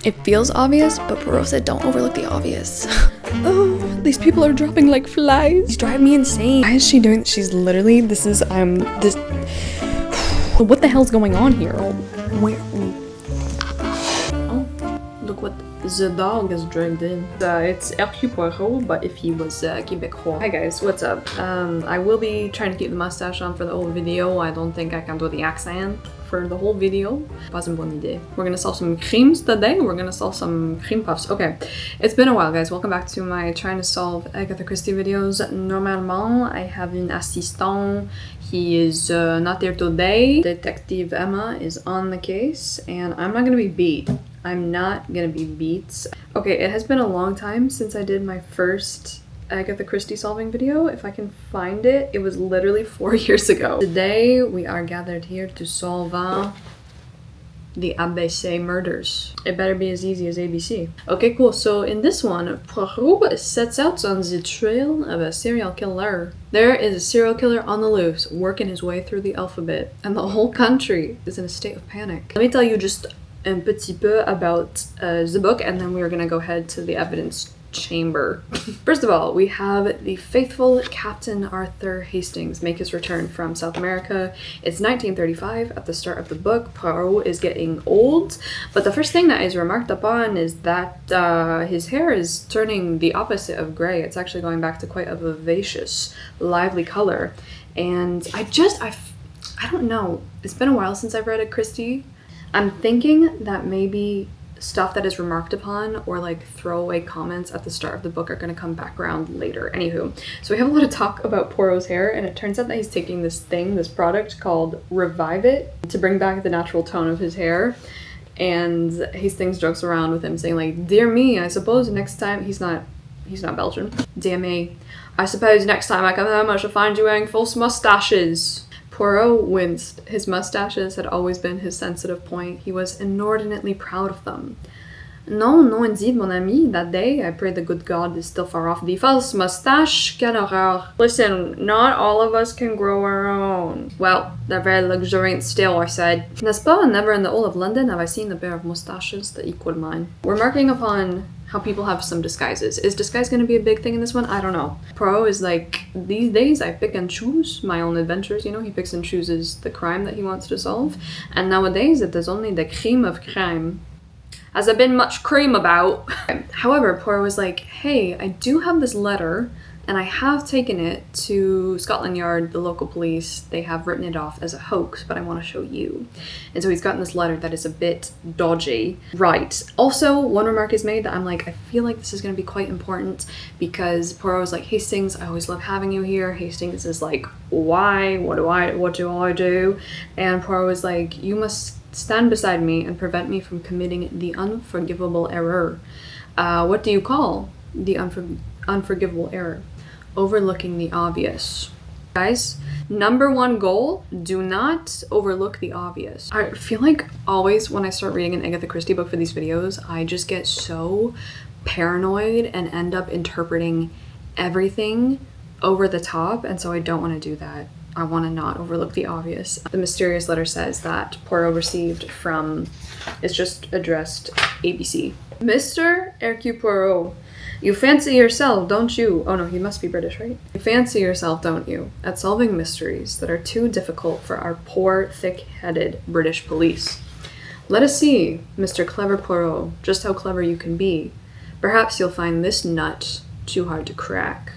It feels obvious, but Poirot said don't overlook the obvious. Oh, these people are dropping like flies. These drive me insane. Why is she doing? She's literally, this. What the hell's going on here? Where? Oh, look what the dog is dragged in. It's Hercule Poirot, but if he was Québécois. Hi guys, what's up? I will be trying to keep the mustache on for the whole video. I don't think I can do the accent for the whole video. Pas une bonne idée. We're gonna solve some crimes today. We're gonna solve some crime puffs. Okay, it's been a while guys. Welcome back to my trying to solve Agatha Christie videos. Normalement, I have an assistant. He is not there today. Detective Emma is on the case and I'm not gonna be beat. I'm not gonna be beat. Okay, it has been a long time since I did my first Agatha Christie solving video. If I can find it, it was literally 4 years ago. Today, we are gathered here to solve the ABC murders. It better be as easy as ABC. Okay, cool. So in this one, Poirot sets out on the trail of a serial killer. There is a serial killer on the loose, working his way through the alphabet, and the whole country is in a state of panic. Let me tell you just un petit peu about the book, and then we're gonna go ahead to the evidence chamber. First of all, we have the faithful Captain Arthur Hastings make his return from South America. It's 1935 at the start of the book. Poirot is getting old, but the first thing that is remarked upon is that his hair is turning the opposite of gray. It's actually going back to quite a vivacious, lively color. And I don't know. It's been a while since I've read a Christie. I'm thinking that maybe stuff that is remarked upon or like throwaway comments at the start of the book are going to come back around later. Anywho, so we have a lot of talk about Poirot's hair, and it turns out that he's taking this product called Revive It to bring back the natural tone of his hair. And Hastings jokes around with him saying like, "Dear me, I suppose next time," he's not Belgian. "Dear me, I suppose next time I come home I shall find you wearing false mustaches." Poirot winced. His mustaches had always been his sensitive point. He was inordinately proud of them. "No, no, indeed, mon ami. That day, I pray the good God is still far off. The false mustache, quelle horreur. Listen, not all of us can grow our own." "Well, they're very luxuriant still," I said. "N'est-ce pas? Never in the whole of London have I seen a pair of mustaches that equal mine." We're marking upon how people have some disguises. Is disguise going to be a big thing in this one? I don't know. Poirot is like, these days I pick and choose my own adventures, you know, he picks and chooses the crime that he wants to solve. And nowadays it is only the crime of crime. Has there been much cream about? However, Poirot was like, hey, I do have this letter and I have taken it to Scotland Yard, the local police. They have written it off as a hoax, but I want to show you. And so he's gotten this letter that is a bit dodgy. Right. Also, one remark is made that I'm like, I feel like this is going to be quite important because Poirot was like, "Hastings, I always love having you here." Hastings is like, "Why? What do I do?" And Poirot was like, "You must stand beside me and prevent me from committing the unforgivable error." What do you call the unforgivable error? Overlooking the obvious. Guys, number one goal, do not overlook the obvious. I feel like always when I start reading an Agatha Christie book for these videos, I just get so paranoid and end up interpreting everything over the top, and so I don't want to do that. I want to not overlook the obvious. The mysterious letter says that Poirot received from, it's just addressed ABC. "Mr. Hercule Poirot, you fancy yourself, don't you?" Oh no, he must be British, right? "You fancy yourself, don't you, at solving mysteries that are too difficult for our poor, thick-headed British police. Let us see, Mr. Clever Poirot, just how clever you can be. Perhaps you'll find this nut too hard to crack.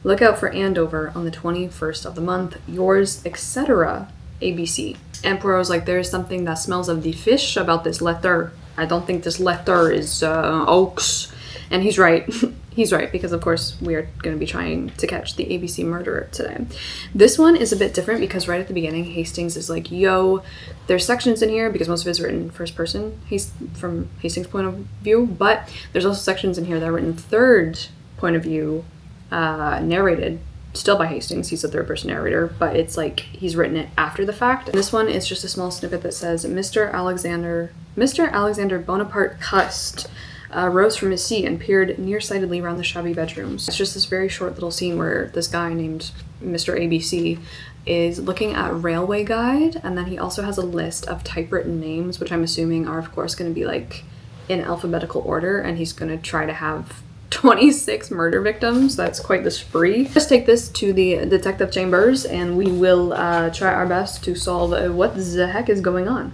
Look out for Andover on the 21st of the month. Yours, etc., ABC." And Poirot's like, "There is something that smells of the fish about this letter. I don't think this letter is hoax." And he's right. He's right, because of course we are going to be trying to catch the ABC murderer today. This one is a bit different because right at the beginning, Hastings is like, yo, there's sections in here, because most of it is written first person, from Hastings' point of view, but there's also sections in here that are written third point of view, narrated still by Hastings. He's a third person narrator, but it's like he's written it after the fact. This one is just a small snippet that says, Mr. Alexander Bonaparte Cust rose from his seat and peered nearsightedly around the shabby bedrooms. It's just this very short little scene where this guy named Mr. ABC is looking at Railway Guide, and then he also has a list of typewritten names, which I'm assuming are of course going to be like in alphabetical order, and he's gonna try to have 26 murder victims. That's quite the spree. Let's take this to the detective chambers and we will try our best to solve what the heck is going on.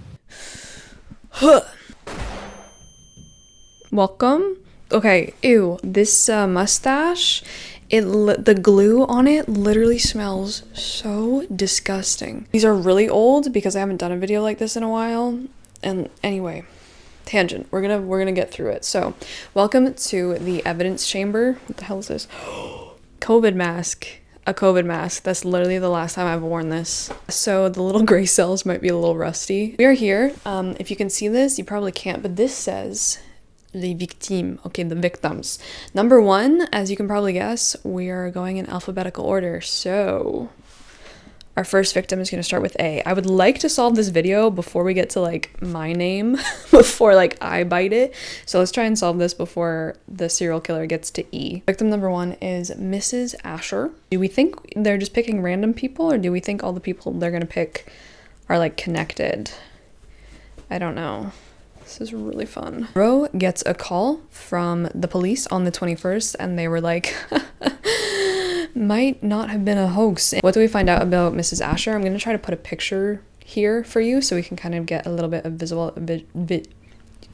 Welcome. Okay, ew. This mustache, the glue on it literally smells so disgusting. These are really old because I haven't done a video like this in a while. And anyway, tangent. We're gonna get through it. So, welcome to the evidence chamber. What the hell is this? COVID mask. A COVID mask. That's literally the last time I've worn this. So the little gray cells might be a little rusty. We are here. If you can see this, you probably can't, but this says les victimes. Okay, the victims. Number 1, as you can probably guess, we are going in alphabetical order. So our first victim is going to start with A. I would like to solve this video before we get to like my name, before like I bite it. So let's try and solve this before the serial killer gets to E. Victim number 1 is Mrs. Asher. Do we think they're just picking random people, or do we think all the people they're going to pick are like connected? I don't know. This is really fun. Roe gets a call from the police on the 21st and they were like, might not have been a hoax. What do we find out about Mrs. Asher? I'm going to try to put a picture here for you so we can kind of get a little bit of visual,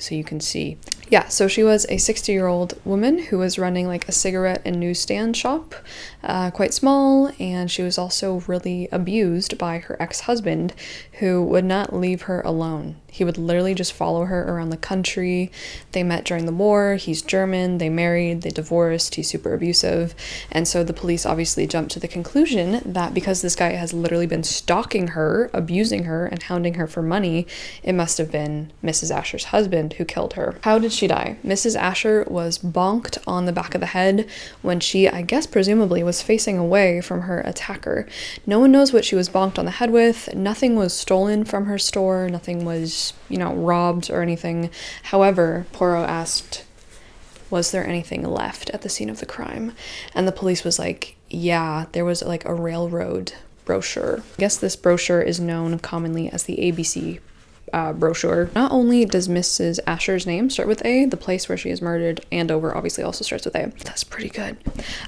so you can see. Yeah, so she was a 60-year-old woman who was running like a cigarette and newsstand shop, quite small, and she was also really abused by her ex-husband, who would not leave her alone. He would literally just follow her around the country. They met during the war. He's German. They married. They divorced. He's super abusive. And so the police obviously jumped to the conclusion that because this guy has literally been stalking her, abusing her, and hounding her for money, it must have been Mrs. Asher's husband who killed her. How did she die? Mrs. Asher was bonked on the back of the head when she, I guess presumably, was facing away from her attacker. No one knows what she was bonked on the head with. Nothing was stolen from her store. Nothing was, robbed or anything. However, Poirot asked, was there anything left at the scene of the crime? And the police was like, yeah, there was like a railroad brochure. I guess this brochure is known commonly as the ABC brochure. Not only does Mrs. Asher's name start with A, the place where she is murdered, Andover, obviously also starts with A. That's pretty good.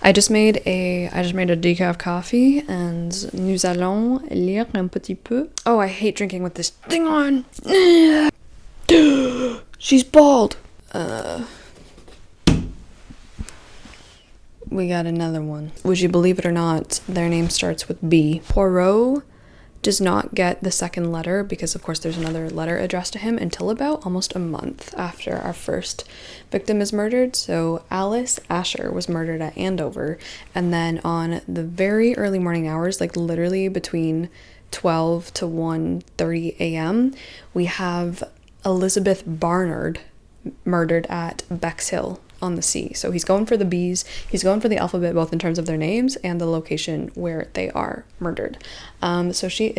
I just made a decaf coffee and nous allons lire un petit peu. Oh, I hate drinking with this thing on. She's bald. We got another one. Would you believe it or not, their name starts with B. Poirot does not get the second letter because of course there's another letter addressed to him until about almost a month after our first victim is murdered. So Alice Asher was murdered at Andover, and then on the very early morning hours, like literally between 12 to 1:30 a.m., we have Elizabeth Barnard murdered at Bexhill on the sea. So he's going for the B's, he's going for the alphabet, both in terms of their names and the location where they are murdered. So she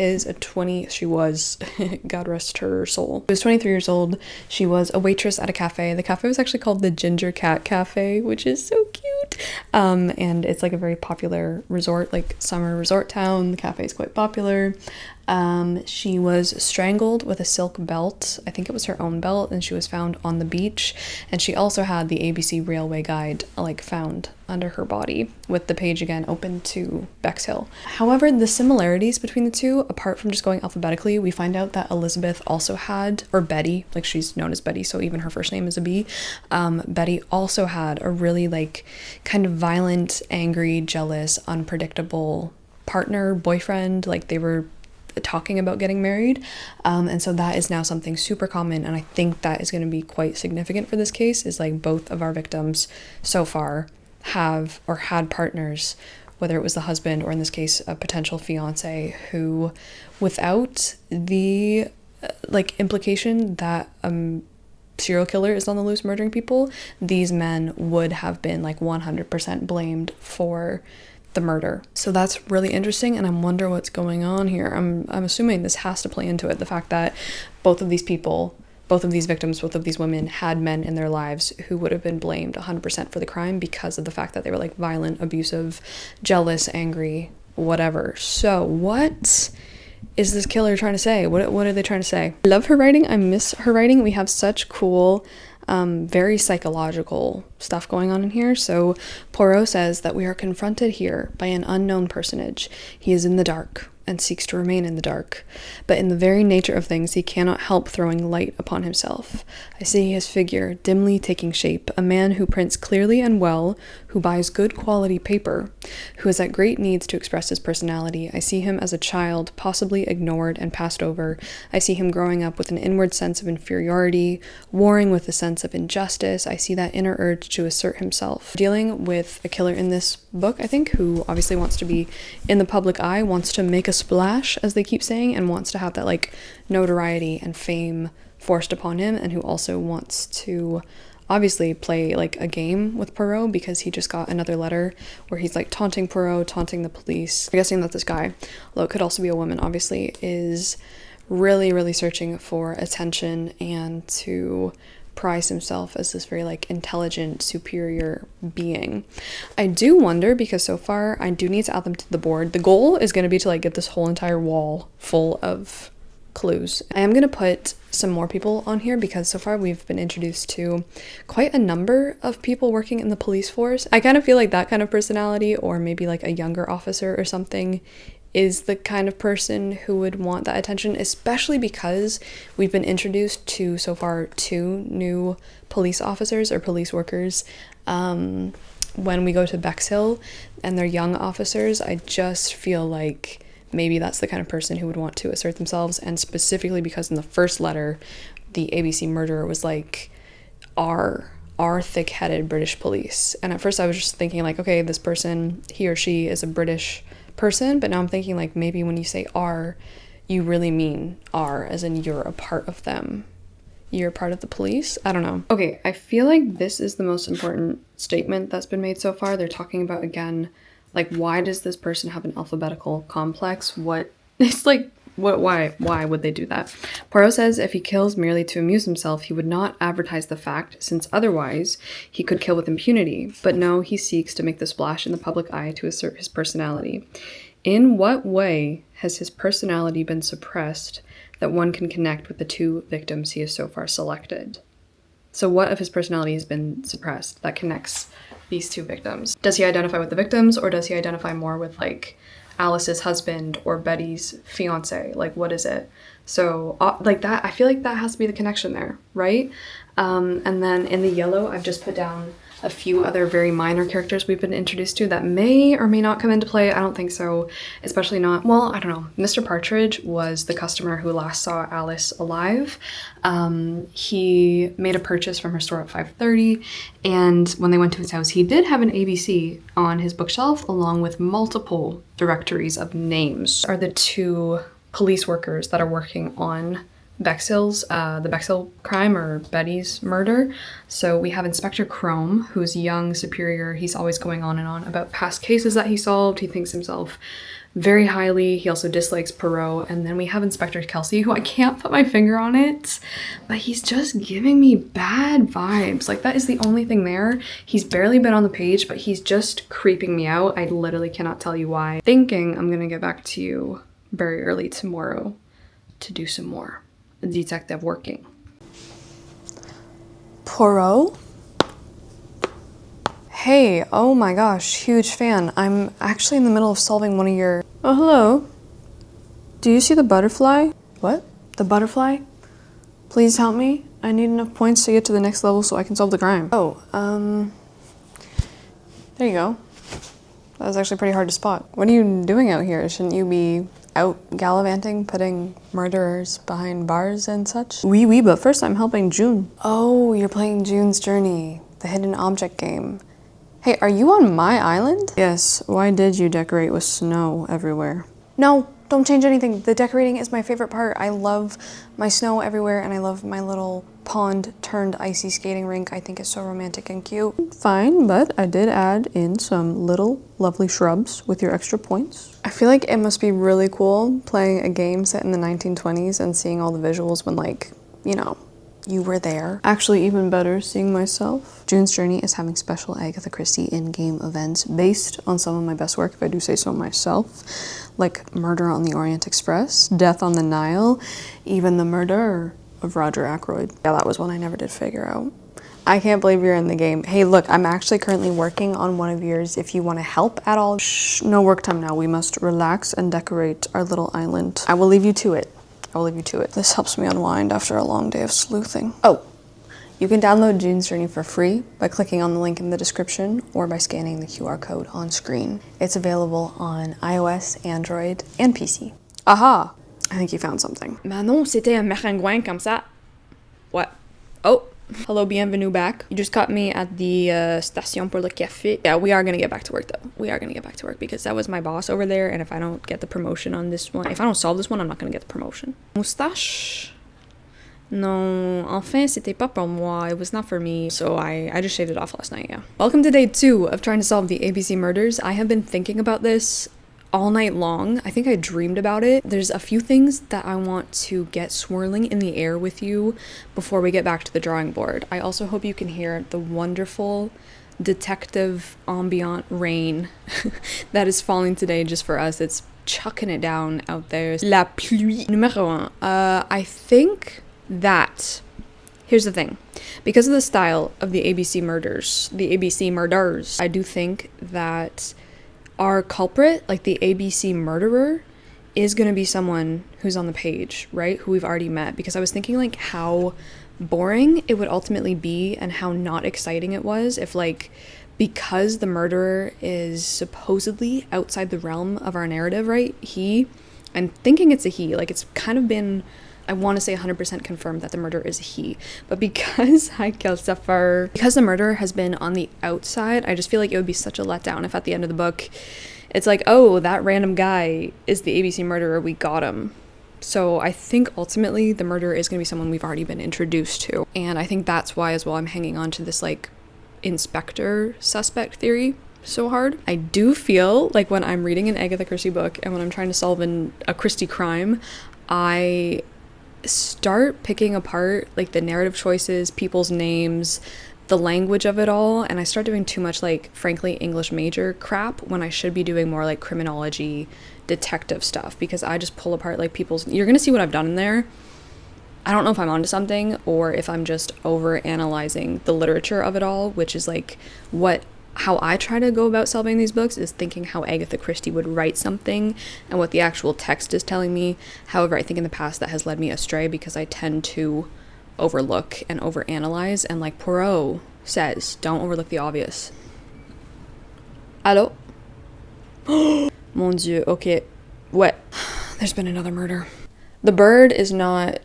was, God rest her soul. She was 23 years old. She was a waitress at a cafe. The cafe was actually called the Ginger Cat Cafe, which is so cute. And it's like a very popular resort, like summer resort town. The cafe is quite popular. She was strangled with a silk belt. I think it was her own belt, and she was found on the beach. And she also had the ABC Railway Guide found under her body, with the page again open to Bexhill. However, the similarities between the two, apart from just going alphabetically, we find out that Elizabeth also had, or Betty, like she's known as Betty, so even her first name is a B. Betty also had a really kind of violent, angry, jealous, unpredictable partner, boyfriend. Like they were talking about getting married, and so that is now something super common, and I think that is going to be quite significant for this case, is like both of our victims so far have or had partners, whether it was the husband or in this case a potential fiance, who without the implication that serial killer is on the loose murdering people, these men would have been 100% blamed for the murder. So that's really interesting, and I wonder what's going on here. I'm assuming this has to play into it, the fact that both of these people, both of these victims, both of these women had men in their lives who would have been blamed 100% for the crime because of the fact that they were violent, abusive, jealous, angry, whatever. So what is this killer trying to say? What are they trying to say? I love her writing. I miss her writing. We have such cool Very psychological stuff going on in here. So Poirot says that we are confronted here by an unknown personage. He is in the dark and seeks to remain in the dark, but in the very nature of things he cannot help throwing light upon himself. I see his figure dimly taking shape, a man who prints clearly and well, who buys good quality paper, who is at great needs to express his personality. I see him as a child, possibly ignored and passed over. I see him growing up with an inward sense of inferiority, warring with a sense of injustice. I see that inner urge to assert himself. Dealing with a killer in this book, I think, who obviously wants to be in the public eye, wants to make a splash, as they keep saying, and wants to have that like notoriety and fame forced upon him, and who also wants to obviously play like a game with Poirot because he just got another letter where he's like taunting Poirot, taunting the police. I'm guessing that this guy, although it could also be a woman obviously, is really searching for attention and to prize himself as this very like intelligent, superior being. I do wonder, because so far I do need to add them to the board. The goal is going to be to like get this whole entire wall full of clues. I am going to put some more people on here because so far we've been introduced to quite a number of people working in the police force. I kind of feel like that kind of personality, or maybe like a younger officer or something, is the kind of person who would want that attention, especially because we've been introduced to so far 2 new police officers or police workers when we go to Bexhill, and they're young officers. I just feel like maybe that's the kind of person who would want to assert themselves, and specifically because in the first letter the ABC murderer was like our thick-headed British police, and at first I was just thinking like, okay, this person, he or she is a British person, but now I'm thinking like maybe when you say "are," you really mean "are," as in you're a part of them, you're part of the police. I don't know. Okay, I feel like this is the most important statement that's been made so far. They're talking about, again, like, why does this person have an alphabetical complex? What it's like, why would they do that? Poirot says if he kills merely to amuse himself, he would not advertise the fact, since otherwise he could kill with impunity. But no, he seeks to make the splash in the public eye to assert his personality. In what way has his personality been suppressed that one can connect with the 2 victims he has so far selected? So what of his personality has been suppressed that connects these 2 victims? Does he identify with the victims, or does he identify more with like Alice's husband or Betty's fiance? Like, what is it? So like that, I feel like that has to be the connection there, right? And then in the yellow, I've just put down a few other very minor characters we've been introduced to that may or may not come into play. I don't think so, especially not, well, I don't know. Mr. Partridge was the customer who last saw Alice alive. He made a purchase from her store at 5:30, and when they went to his house, he did have an ABC on his bookshelf along with multiple directories of names. Are the 2 police workers that are working on Bexhill's, the Bexhill crime, or Betty's murder. So we have Inspector Crome, who's young, superior. He's always going on and on about past cases that he solved. He thinks himself very highly. He also dislikes Poirot. And then we have Inspector Kelsey, who I can't put my finger on it, but he's just giving me bad vibes. Like, that is the only thing there. He's barely been on the page, but he's just creeping me out. I literally cannot tell you why. Thinking I'm gonna get back to you very early tomorrow to do some more detective working. Poirot? Hey, oh my gosh, huge fan. I'm actually in the middle of solving one of your... Oh, hello. Do you see the butterfly? What? The butterfly? Please help me. I need enough points to get to the next level so I can solve the crime. Oh, there you go. That was actually pretty hard to spot. What are you doing out here? Shouldn't you be out gallivanting, putting murderers behind bars and such? Oui, but first I'm helping June. Oh, you're playing June's Journey, the hidden object game. Hey, are you on my island? Yes, why did you decorate with snow everywhere? No, don't change anything. The decorating is my favorite part. I love my snow everywhere, and I love my little pond turned icy skating rink. I think it's so romantic and cute. Fine, but I did add in some little lovely shrubs with your extra points. I feel like it must be really cool playing a game set in the 1920s and seeing all the visuals when, like, you know, you were there. Actually, even better, seeing myself. June's Journey is having special Agatha Christie in-game events based on some of my best work, if I do say so myself, like Murder on the Orient Express, Death on the Nile, even The Murder of Roger Ackroyd. Yeah, that was one I never did figure out. I can't believe you're in the game. Hey, look, I'm actually currently working on one of yours if you want to help at all. Shh, no work time now. We must relax and decorate our little island. I will leave you to it. I will leave you to it. This helps me unwind after a long day of sleuthing. Oh, you can download June's Journey for free by clicking on the link in the description or by scanning the QR code on screen. It's available on iOS, Android, and PC. Aha! I think you found something. Manon, c'était un maringouin comme ça. What? Oh. Hello, bienvenue back. You just caught me at the station pour le café. Yeah, we are gonna get back to work though. We are gonna get back to work because that was my boss over there, and if I don't get the promotion on this one, if I don't solve this one, I'm not gonna get the promotion. Moustache? Non, enfin, c'était pas pour moi. It was not for me. So I just shaved it off last night, yeah. Welcome to day 2 of trying to solve the ABC murders. I have been thinking about this all night long. I think I dreamed about it. There's a few things that I want to get swirling in the air with you before we get back to the drawing board. I also hope you can hear the wonderful detective ambient rain that is falling today just for us. It's chucking it down out there. La pluie. Numéro 1. I think that, here's the thing. Because of the style of the ABC murders, I do think that our culprit, like the ABC murderer, is going to be someone who's on the page, right? Who we've already met. Because I was thinking like how boring it would ultimately be and how not exciting it was if like, because the murderer is supposedly outside the realm of our narrative, right? I'm thinking it's a he, like it's kind of been, I want to say 100% confirmed that the murderer is a he, but because the murderer has been on the outside, I just feel like it would be such a letdown if at the end of the book it's like, oh, that random guy is the ABC murderer, we got him. So I think ultimately the murderer is going to be someone we've already been introduced to, and I think that's why as well I'm hanging on to this like inspector suspect theory so hard. I do feel like when I'm reading an Agatha Christie book and when I'm trying to solve a Christie crime, I start picking apart like the narrative choices, people's names, the language of it all, and I start doing too much like frankly English major crap when I should be doing more like criminology, detective stuff, because I just pull apart like you're gonna see what I've done in there. I don't know if I'm onto something or if I'm just over analyzing the literature of it all, which is like how I try to go about solving these books is thinking how Agatha Christie would write something and what the actual text is telling me. However, I think in the past that has led me astray because I tend to overlook and overanalyze, and like Poirot says, don't overlook the obvious. Allô? Mon Dieu, okay. What? There's been another murder. The bird is not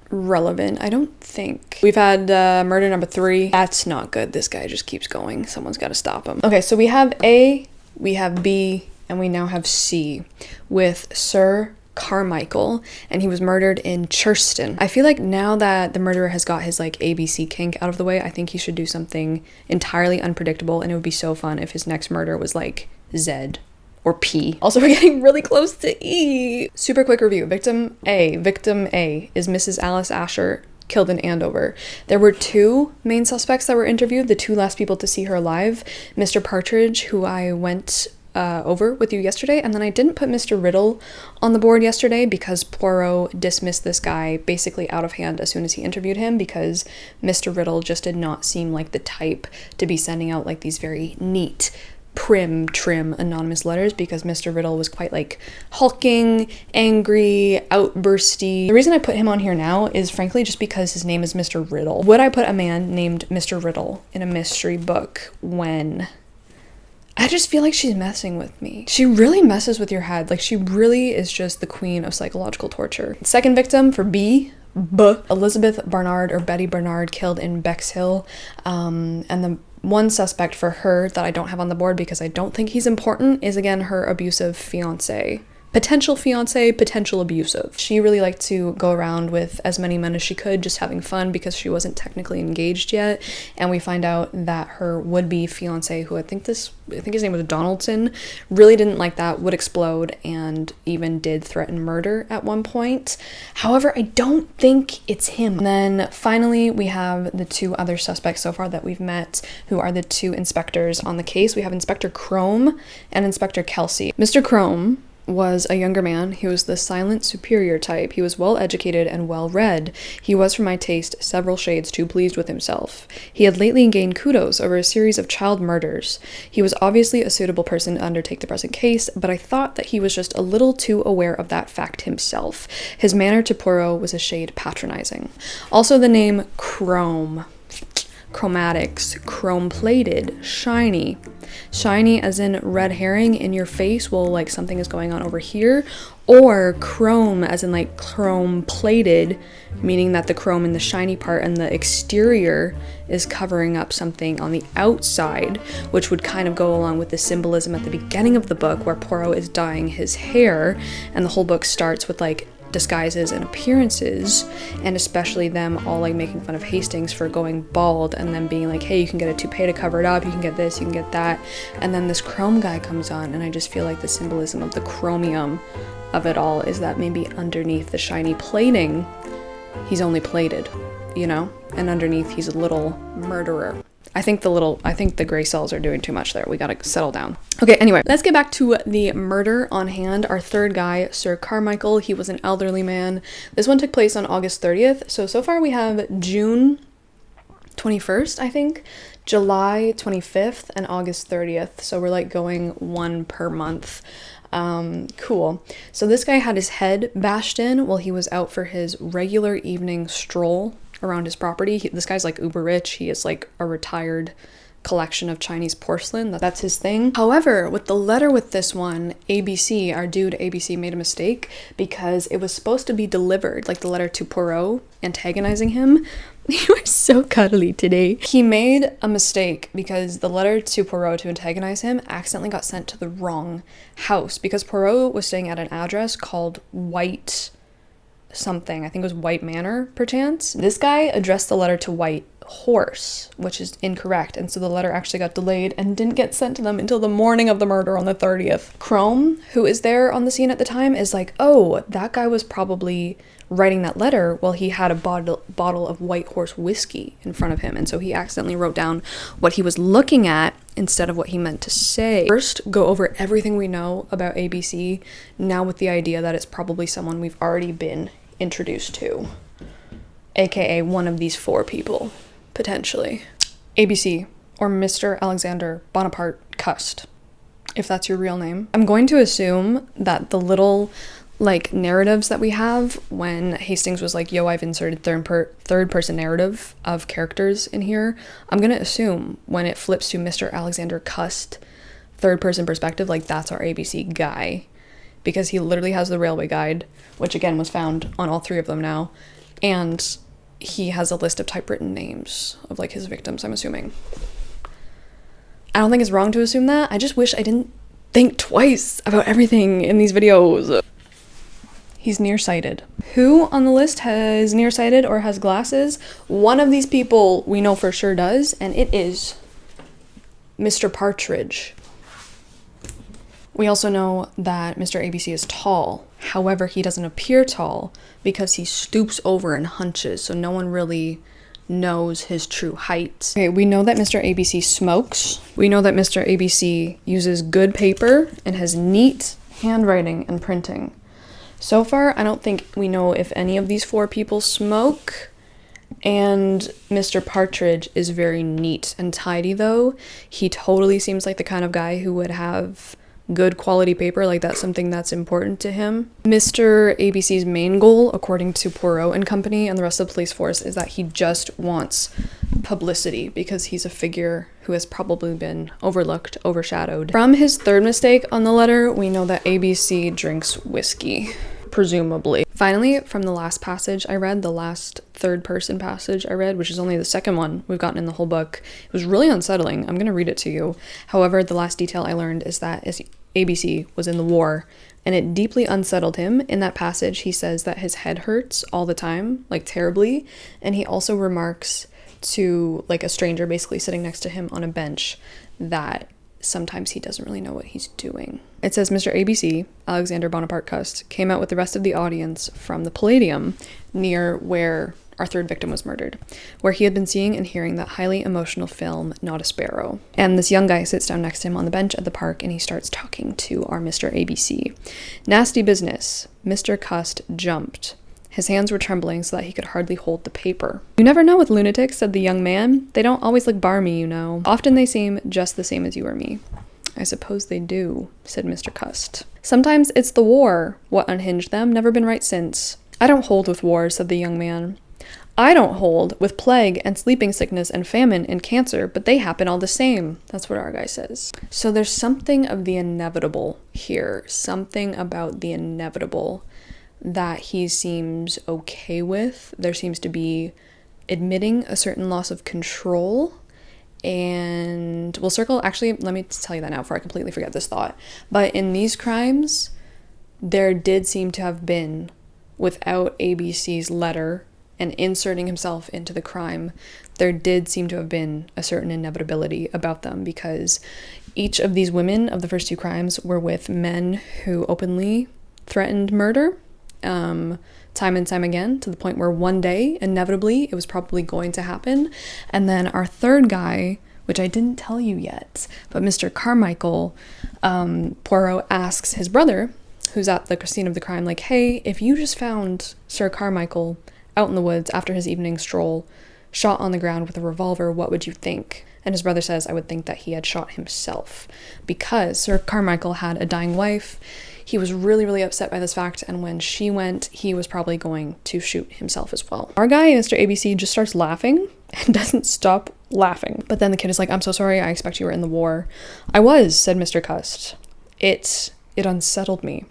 relevant, I don't think. We've had murder number 3. That's not good. This guy just keeps going. Someone's got to stop him. Okay, so we have A, we have B, and we now have C with Sir Carmichael, and he was murdered in Churston. I feel like now that the murderer has got his like ABC kink out of the way, I think he should do something entirely unpredictable, and it would be so fun if his next murder was like Z or P. Also, we're getting really close to E. Super quick review. Victim A is Mrs. Alice Asher, killed in Andover. There were 2 main suspects that were interviewed, the 2 last people to see her alive. Mr. Partridge, who I went over with you yesterday, and then I didn't put Mr. Riddle on the board yesterday because Poirot dismissed this guy basically out of hand as soon as he interviewed him, because Mr. Riddle just did not seem like the type to be sending out like these very neat, prim, trim, anonymous letters, because Mr. Riddle was quite like hulking, angry, outbursty. The reason I put him on here now is frankly just because his name is Mr. Riddle. Would I put a man named Mr. Riddle in a mystery book when I just feel like she's messing with me? She really messes with your head. Like she really is just the queen of psychological torture. Second victim for B, Elizabeth Barnard or Betty Barnard, killed in Bexhill, and the one suspect for her that I don't have on the board because I don't think he's important is again her abusive fiance. Potential fiance, potential abusive. She really liked to go around with as many men as she could, just having fun because she wasn't technically engaged yet. And we find out that her would-be fiance, who I think his name was Donaldson, really didn't like that, would explode, and even did threaten murder at one point. However, I don't think it's him. And then finally, we have the 2 other suspects so far that we've met, who are the 2 inspectors on the case. We have Inspector Crome and Inspector Kelsey. Mr. Crome was a younger man. He was the silent superior type. He was well educated and well read. He was, for my taste, several shades too pleased with himself. He had lately gained kudos over a series of child murders. He was obviously a suitable person to undertake the present case, but I thought that he was just a little too aware of that fact himself. His manner to Poirot was a shade patronizing. Also the name Chrome. Chromatics, chrome-plated, shiny. Shiny as in red herring in your face, well, like something is going on over here, or chrome as in like chrome-plated, meaning that the chrome in the shiny part and the exterior is covering up something on the outside, which would kind of go along with the symbolism at the beginning of the book where Poirot is dyeing his hair, and the whole book starts with like disguises and appearances, and especially them all like making fun of Hastings for going bald and then being like, hey, you can get a toupee to cover it up, you can get this, you can get that, and then this chrome guy comes on, and I just feel like the symbolism of the chromium of it all is that maybe underneath the shiny plating he's only plated, you know, and underneath he's a little murderer. I think the gray cells are doing too much there. We gotta settle down. Okay, anyway, let's get back to the murder on hand. Our third guy, Sir Carmichael, he was an elderly man. This one took place on August 30th. So far we have June 21st, I think, July 25th, and August 30th. So we're like going one per month. Cool. So this guy had his head bashed in while he was out for his regular evening stroll around his property. This guy's like uber rich. He is like a retired collection of Chinese porcelain. That's his thing. However, with the letter with this one, ABC, our dude ABC made a mistake because it was supposed to be delivered, like the letter to Poirot antagonizing him. You are so cuddly today. He made a mistake because the letter to Poirot to antagonize him accidentally got sent to the wrong house because Poirot was staying at an address called White something. I think it was White Manor, perchance. This guy addressed the letter to White Horse, which is incorrect, and so the letter actually got delayed and didn't get sent to them until the morning of the murder on the 30th. Chrome, who is there on the scene at the time, is like, oh, that guy was probably writing that letter while he had a bottle of White Horse whiskey in front of him, and so he accidentally wrote down what he was looking at instead of what he meant to say. First, go over everything we know about ABC, now with the idea that it's probably someone we've already been introduced to, aka one of these four people, potentially. ABC, or Mr. Alexander Bonaparte Cust, if that's your real name. I'm going to assume that the little like narratives that we have when Hastings was like, yo, I've inserted third person narrative of characters in here, I'm gonna assume when it flips to Mr. Alexander Cust, third person perspective, like that's our ABC guy, because he literally has the railway guide, which again was found on all three of them now, and he has a list of typewritten names of like his victims, I'm assuming. I don't think it's wrong to assume that. I just wish I didn't think twice about everything in these videos. He's nearsighted. Who on the list is nearsighted or has glasses? One of these people we know for sure does, and it is Mr. Partridge. We also know that Mr. ABC is tall. However, he doesn't appear tall because he stoops over and hunches, so no one really knows his true height. Okay, we know that Mr. ABC smokes. We know that Mr. ABC uses good paper and has neat handwriting and printing. So far, I don't think we know if any of these four people smoke, and Mr. Partridge is very neat and tidy though. He totally seems like the kind of guy who would have good quality paper, like that's something that's important to him. Mr. ABC's main goal, according to Poirot and company and the rest of the police force, is that he just wants publicity because he's a figure who has probably been overlooked, overshadowed. From his third mistake on the letter, we know that ABC drinks whiskey, presumably. Finally, from the last passage I read, the last third person passage I read, which is only the second one we've gotten in the whole book, it was really unsettling. I'm gonna read it to you. However, the last detail I learned is that ABC was in the war, and it deeply unsettled him. In that passage, he says that his head hurts all the time, like terribly, and he also remarks to like a stranger basically sitting next to him on a bench that sometimes he doesn't really know what he's doing. It says Mr. ABC, Alexander Bonaparte Cust, came out with the rest of the audience from the Palladium near where our third victim was murdered, where he had been seeing and hearing that highly emotional film, Not a Sparrow. And this young guy sits down next to him on the bench at the park, and he starts talking to our Mr. ABC. Nasty business. Mr. Cust jumped. His hands were trembling so that he could hardly hold the paper. You never know with lunatics, said the young man. They don't always look barmy, you know. Often they seem just the same as you or me. I suppose they do, said Mr. Cust. Sometimes it's the war, what unhinged them, never been right since. I don't hold with wars, said the young man. I don't hold with plague and sleeping sickness and famine and cancer, but they happen all the same. That's what our guy says. So there's something of the inevitable here, something about the inevitable that he seems okay with. There seems to be admitting a certain loss of control. And we'll circle, actually, let me tell you that now before I completely forget this thought. But in these crimes, there did seem to have been, without ABC's letter and inserting himself into the crime, there did seem to have been a certain inevitability about them, because each of these women of the first two crimes were with men who openly threatened murder, time and time again, to the point where one day, inevitably, it was probably going to happen. And then our third guy, which I didn't tell you yet, but Mr. Carmichael, Poirot asks his brother, who's at the scene of the crime, like, hey, if you just found Sir Carmichael out in the woods after his evening stroll, shot on the ground with a revolver, what would you think? And his brother says, I would think that he had shot himself, because Sir Carmichael had a dying wife. He was really, really upset by this fact, and when she went, he was probably going to shoot himself as well. Our guy, Mr. ABC, just starts laughing and doesn't stop laughing. But then the kid is like, I'm so sorry, I expect you were in the war. I was, said Mr. Cust. It unsettled me.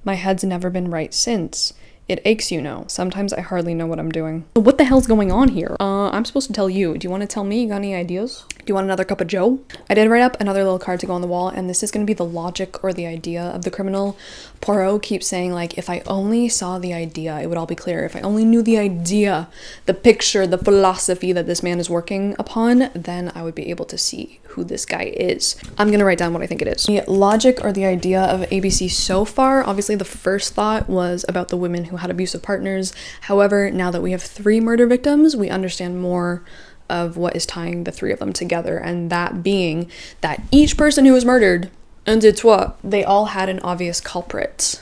My head's never been right since. It aches, you know. Sometimes I hardly know what I'm doing. What the hell's going on here? I'm supposed to tell you. Do you want to tell me? You got any ideas? Do you want another cup of joe? I did write up another little card to go on the wall, and this is going to be the logic or the idea of the criminal. Poirot keeps saying, like, if I only saw the idea, it would all be clear. If I only knew the idea, the picture, the philosophy that this man is working upon, then I would be able to see who this guy is. I'm going to write down what I think it is. The logic or the idea of ABC so far, obviously the first thought was about the women who had abusive partners. However, now that we have 3 murder victims, we understand more of what is tying the 3 of them together, and that being that each person who was murdered, un, deux, trois, they all had an obvious culprit.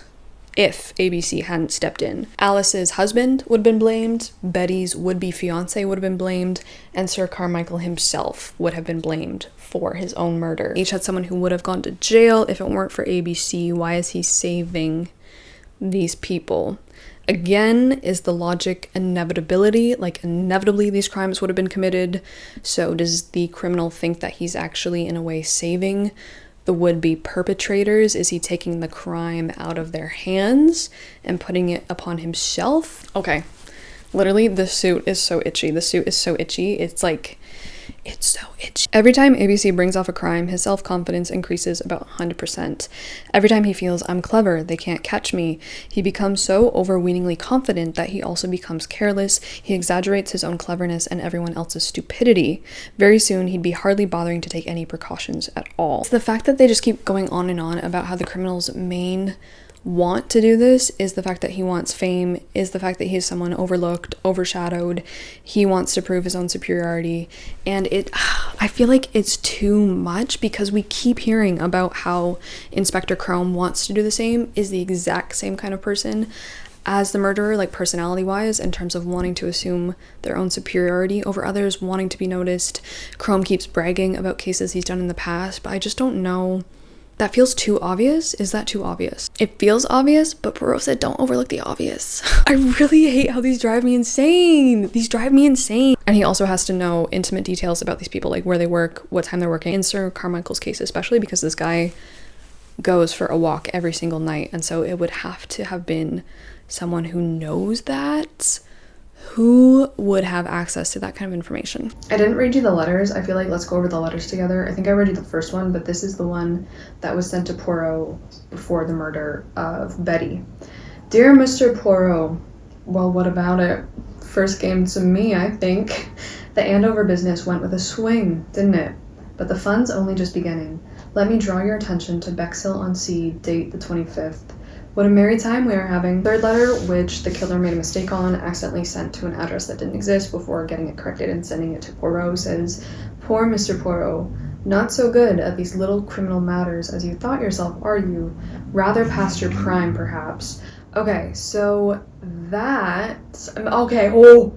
If ABC hadn't stepped in, Alice's husband would have been blamed, Betty's would-be fiance would have been blamed, and Sir Carmichael himself would have been blamed for his own murder. Each had someone who would have gone to jail if it weren't for ABC. Why is he saving these people? Again, is the logic inevitability? Like, inevitably these crimes would have been committed. So does the criminal think that he's actually, in a way, saving the would-be perpetrators? Is he taking the crime out of their hands and putting it upon himself? Okay, literally, the suit is so itchy. The suit is so itchy. It's like, it's so itchy. Every time ABC brings off a crime, his self-confidence increases about 100%. Every time he feels, I'm clever, they can't catch me, he becomes so overweeningly confident that he also becomes careless. He exaggerates his own cleverness and everyone else's stupidity. Very soon, he'd be hardly bothering to take any precautions at all. It's the fact that they just keep going on and on about how the criminal's main want to do this is the fact that he wants fame, is the fact that he's someone overlooked, overshadowed. He wants to prove his own superiority, and I feel like it's too much, because we keep hearing about how Inspector Crome wants to do the same, is the exact same kind of person as the murderer, like personality-wise, in terms of wanting to assume their own superiority over others, wanting to be noticed. Crome keeps bragging about cases he's done in the past, but I just don't know. That feels too obvious. Is that too obvious? It feels obvious, but Poirot said don't overlook the obvious. I really hate how these drive me insane. These drive me insane. And he also has to know intimate details about these people, like where they work, what time they're working. In Sir Carmichael's case, especially because this guy goes for a walk every single night, and so it would have to have been someone who knows that. Who would have access to that kind of information? I didn't read you the letters. I feel like let's go over the letters together. I think I read you the first one, but this is the one that was sent to Poirot before the murder of Betty. Dear Mr. Poirot, well, what about it? First game to me, I think. The Andover business went with a swing, didn't it? But the fun's only just beginning. Let me draw your attention to Bexhill-on-Sea, date the 25th. What a merry time we are having. Third letter, which the killer made a mistake on, accidentally sent to an address that didn't exist before getting it corrected and sending it to Poirot, says, "Poor Mr. Poirot. Not so good at these little criminal matters as you thought yourself, are you? Rather past your prime, perhaps." Okay, so that... Okay, oh,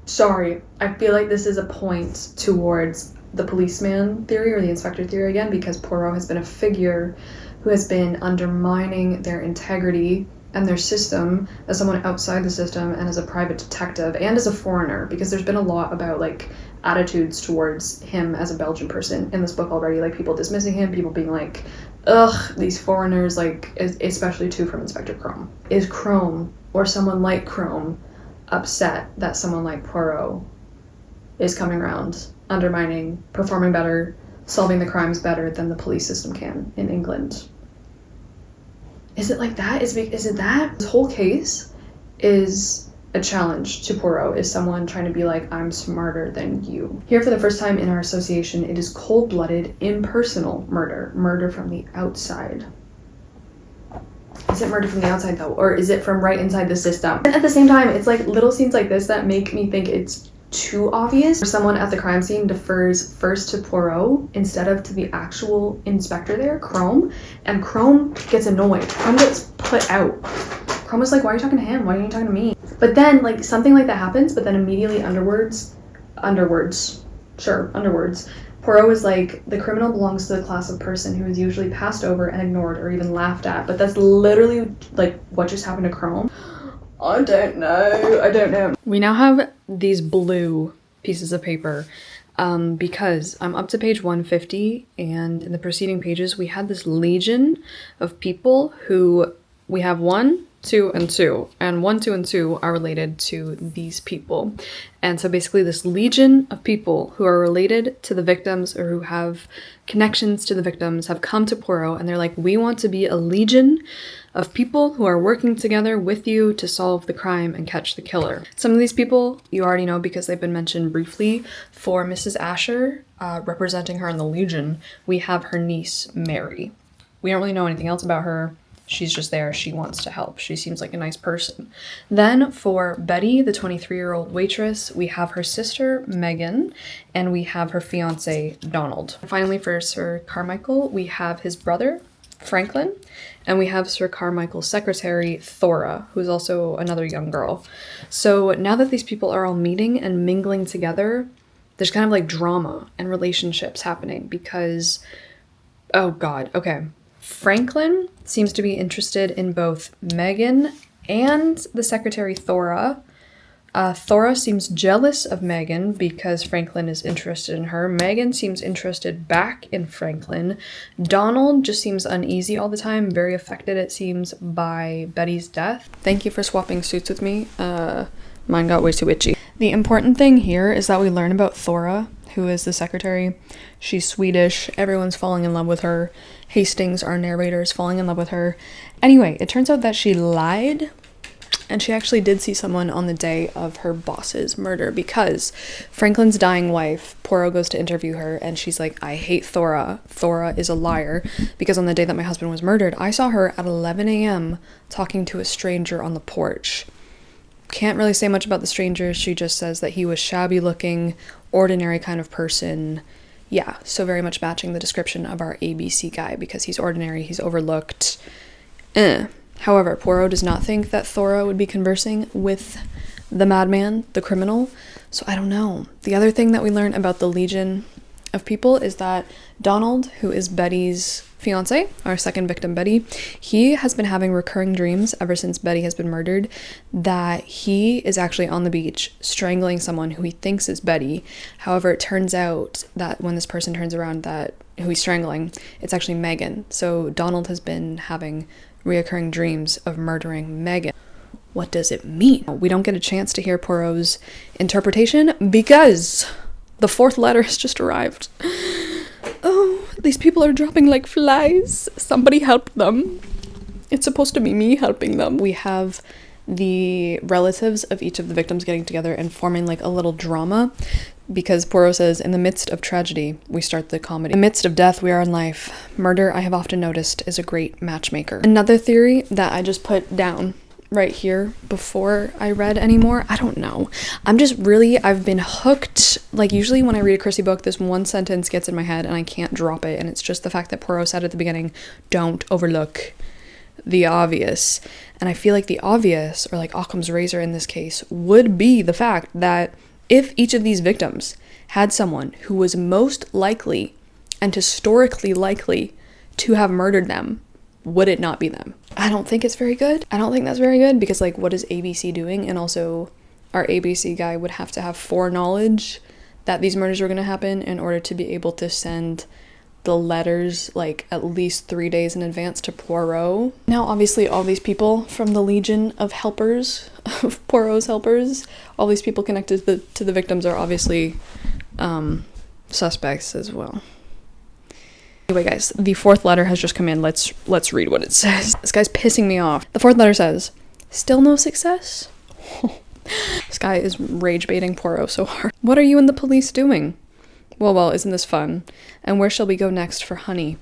sorry. I feel like this is a point towards the policeman theory or the inspector theory again, because Poirot has been a figure who has been undermining their integrity and their system as someone outside the system and as a private detective and as a foreigner, because there's been a lot about like attitudes towards him as a Belgian person in this book already, like people dismissing him, people being like, ugh, these foreigners, like especially too from Inspector Crome. Is Crome or someone like Crome upset that someone like Poirot is coming around, undermining, performing better, solving the crimes better than the police system can in England? Is it like that? Is it that? This whole case is a challenge to Poirot, is someone trying to be like, I'm smarter than you. Here for the first time in our association, it is cold-blooded, impersonal murder. Murder from the outside. Is it murder from the outside though? Or is it from right inside the system? And at the same time, it's like little scenes like this that make me think it's too obvious. Someone at the crime scene defers first to Poirot instead of to the actual inspector there, Crome, and Crome gets annoyed. Crome gets put out. Crome is like, why are you talking to him? Why are you talking to me? But then like something like that happens, but then immediately underwards, Poirot is like, the criminal belongs to the class of person who is usually passed over and ignored or even laughed at. But that's literally like what just happened to Crome. I don't know. We now have these blue pieces of paper because I'm up to page 150, and in the preceding pages we had this legion of people who we have 1, 2, and 2, and 1, 2, and 2 are related to these people. And so basically this legion of people who are related to the victims or who have connections to the victims have come to Poirot, and they're like, we want to be a legion of people who are working together with you to solve the crime and catch the killer. Some of these people you already know because they've been mentioned briefly. For Mrs. Asher, representing her in the Legion, we have her niece, Mary. We don't really know anything else about her. She's just there. She wants to help. She seems like a nice person. Then for Betty, the 23-year-old waitress, we have her sister, Megan, and we have her fiance, Donald. Finally, for Sir Carmichael, we have his brother, Franklin, and we have Sir Carmichael's secretary, Thora, who's also another young girl. So now that these people are all meeting and mingling together, there's kind of like drama and relationships happening because, oh God, okay. Franklin seems to be interested in both Megan and the secretary, Thora. Thora seems jealous of Megan because Franklin is interested in her. Megan seems interested back in Franklin. Donald just seems uneasy all the time, very affected, it seems, by Betty's death. Thank you for swapping suits with me. Mine got way too itchy. The important thing here is that we learn about Thora, who is the secretary. She's Swedish. Everyone's falling in love with her. Hastings, our narrator, is falling in love with her. Anyway, it turns out that she lied, and she actually did see someone on the day of her boss's murder, because Franklin's dying wife, Poirot, goes to interview her, and she's like, I hate Thora. Thora is a liar, because on the day that my husband was murdered, I saw her at 11 a.m. talking to a stranger on the porch. Can't really say much about the stranger. She just says that he was shabby looking, ordinary kind of person. Yeah, so very much matching the description of our ABC guy, because he's ordinary, he's overlooked. However, Poirot does not think that Thora would be conversing with the madman, the criminal, so I don't know. The other thing that we learn about the legion of people is that Donald, who is Betty's fiance, our second victim, Betty, he has been having recurring dreams ever since Betty has been murdered that he is actually on the beach strangling someone who he thinks is Betty. However, it turns out that when this person turns around, that who he's strangling, it's actually Megan. So Donald has been having reoccurring dreams of murdering Megan. What does it mean? We don't get a chance to hear Poirot's interpretation because the fourth letter has just arrived. Oh, these people are dropping like flies. Somebody help them. It's supposed to be me helping them. We have the relatives of each of the victims getting together and forming like a little drama because Poirot says, in the midst of tragedy, we start the comedy. In the midst of death, we are in life. Murder, I have often noticed, is a great matchmaker. Another theory that I just put down right here before I read anymore, I don't know. I've been hooked. Like, usually when I read a Christie book, this one sentence gets in my head and I can't drop it. And it's just the fact that Poirot said at the beginning, don't overlook the obvious. And I feel like the obvious, or like Occam's razor in this case, would be the fact that if each of these victims had someone who was most likely and historically likely to have murdered them, would it not be them? I don't think it's very good. I don't think that's very good, because like, what is ABC doing? And also our ABC guy would have to have foreknowledge that these murders were going to happen in order to be able to send the letters like at least 3 days in advance to Poirot. Now obviously all these people from the legion of helpers, of Poirot's helpers, all these people connected to the victims are obviously suspects as well. Anyway guys, the fourth letter has just come in. Let's read what it says. This guy's pissing me off. The fourth letter says, still no success? This guy is rage baiting Poirot so hard. What are you and the police doing? Well, isn't this fun? And where shall we go next for honey?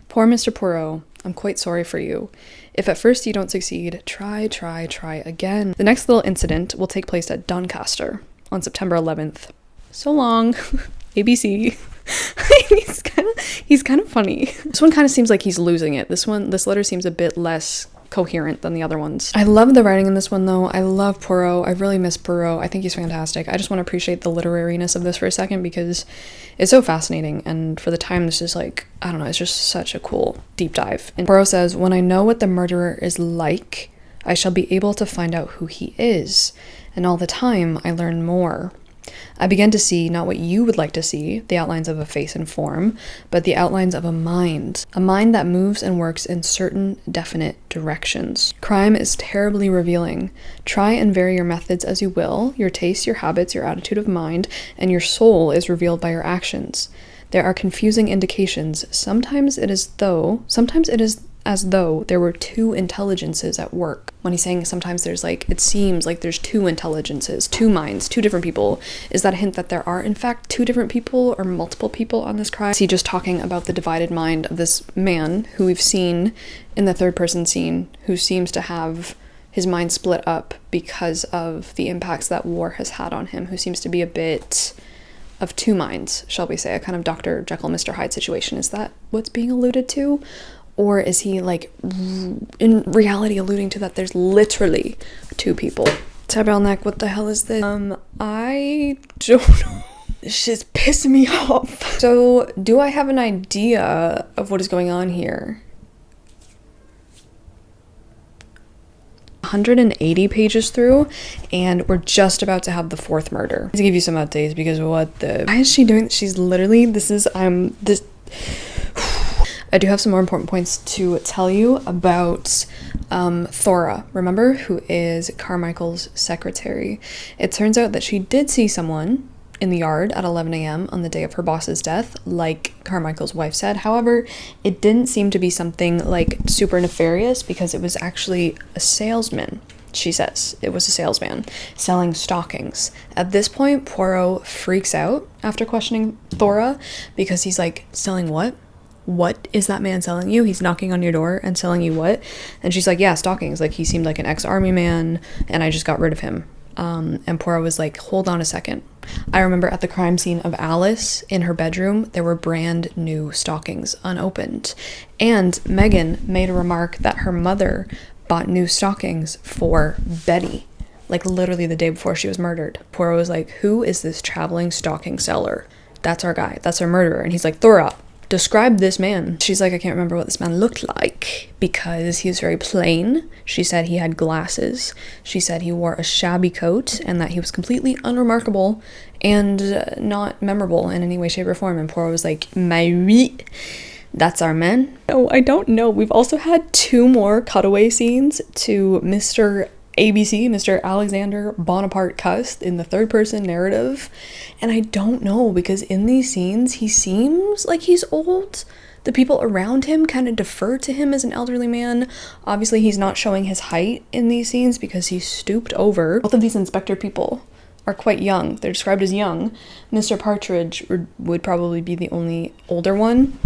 Poor Mr. Poirot, I'm quite sorry for you. If at first you don't succeed, try again. The next little incident will take place at Doncaster on September 11th. So long, ABC. He's kind of funny. This one kind of seems like he's losing it. This letter seems a bit less coherent than the other ones. I love the writing in this one though. I love Poirot. I really miss Poirot. I think he's fantastic. I just want to appreciate the literariness of this for a second because it's so fascinating, and for the time this is like, I don't know, it's just such a cool deep dive. And Poirot says, when I know what the murderer is like, I shall be able to find out who he is, and all the time I learn more. I began to see not what you would like to see, the outlines of a face and form, but the outlines of a mind that moves and works in certain definite directions. Crime is terribly revealing. Try and vary your methods as you will, your tastes, your habits, your attitude of mind, and your soul is revealed by your actions. There are confusing indications. Sometimes it is as though there were two intelligences at work. When he's saying sometimes there's like, it seems like there's two intelligences, two minds, two different people. Is that a hint that there are in fact two different people or multiple people on this crime? Is he just talking about the divided mind of this man who we've seen in the third person scene, who seems to have his mind split up because of the impacts that war has had on him, who seems to be a bit of two minds, shall we say, a kind of Dr. Jekyll, Mr. Hyde situation? Is that what's being alluded to? Or is he, like, in reality alluding to that there's literally two people? Tabernacle, what the hell is this? I don't know. She's pissing me off. So, do I have an idea of what is going on here? 180 pages through, and we're just about to have the fourth murder. To give you some updates, because why is she doing? She's literally, I do have some more important points to tell you about Thora, remember, who is Carmichael's secretary. It turns out that she did see someone in the yard at 11 a.m. on the day of her boss's death, like Carmichael's wife said. However, it didn't seem to be something like super nefarious because it was actually a salesman. She says it was a salesman selling stockings. At this point, Poirot freaks out after questioning Thora because he's like, selling what? What is that man selling you? He's knocking on your door and selling you what? And she's like, yeah, stockings. Like, he seemed like an ex-army man and I just got rid of him. And Poirot was like, hold on a second. I remember at the crime scene of Alice in her bedroom, there were brand new stockings unopened. And Megan made a remark that her mother bought new stockings for Betty, like literally the day before she was murdered. Poirot was like, who is this traveling stocking seller? That's our guy. That's our murderer. And he's like, Thora, describe this man. She's like, I can't remember what this man looked like because he was very plain. She said he had glasses. She said he wore a shabby coat and that he was completely unremarkable and not memorable in any way, shape, or form. And Poirot was like, oui, that's our man. No, I don't know. We've also had 2 more cutaway scenes to Mr. ABC, Mr. Alexander Bonaparte Cust in the third person narrative. And I don't know, because in these scenes, he seems like he's old. The people around him kind of defer to him as an elderly man. Obviously, he's not showing his height in these scenes because he's stooped over. Both of these inspector people are quite young. They're described as young. Mr. Partridge would probably be the only older one.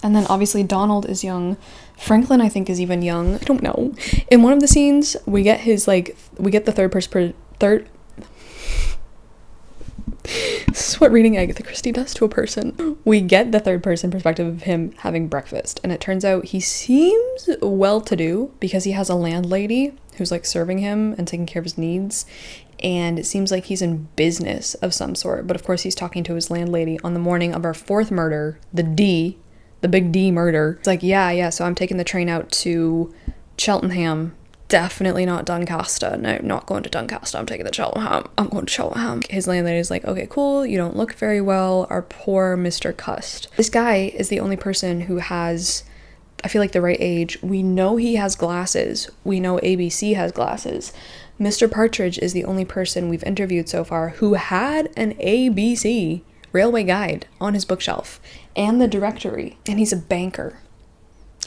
And then obviously Donald is young. Franklin, I think, is even young. I don't know. In one of the scenes, we get the third person. This is what reading Agatha Christie does to a person. We get the third person perspective of him having breakfast, and it turns out he seems well-to-do because he has a landlady who's like serving him and taking care of his needs, and it seems like he's in business of some sort. But of course he's talking to his landlady on the morning of our fourth murder, the big D murder. It's like, yeah, so I'm taking the train out to Cheltenham. Definitely not Doncaster. No, not going to Doncaster. I'm taking the Cheltenham. I'm going to Cheltenham. His landlady's like, okay, cool. You don't look very well. Our poor Mr. Cust. This guy is the only person who has, I feel like, the right age. We know he has glasses. We know ABC has glasses. Mr. Partridge is the only person we've interviewed so far who had an ABC railway guide on his bookshelf and the directory. And he's a banker.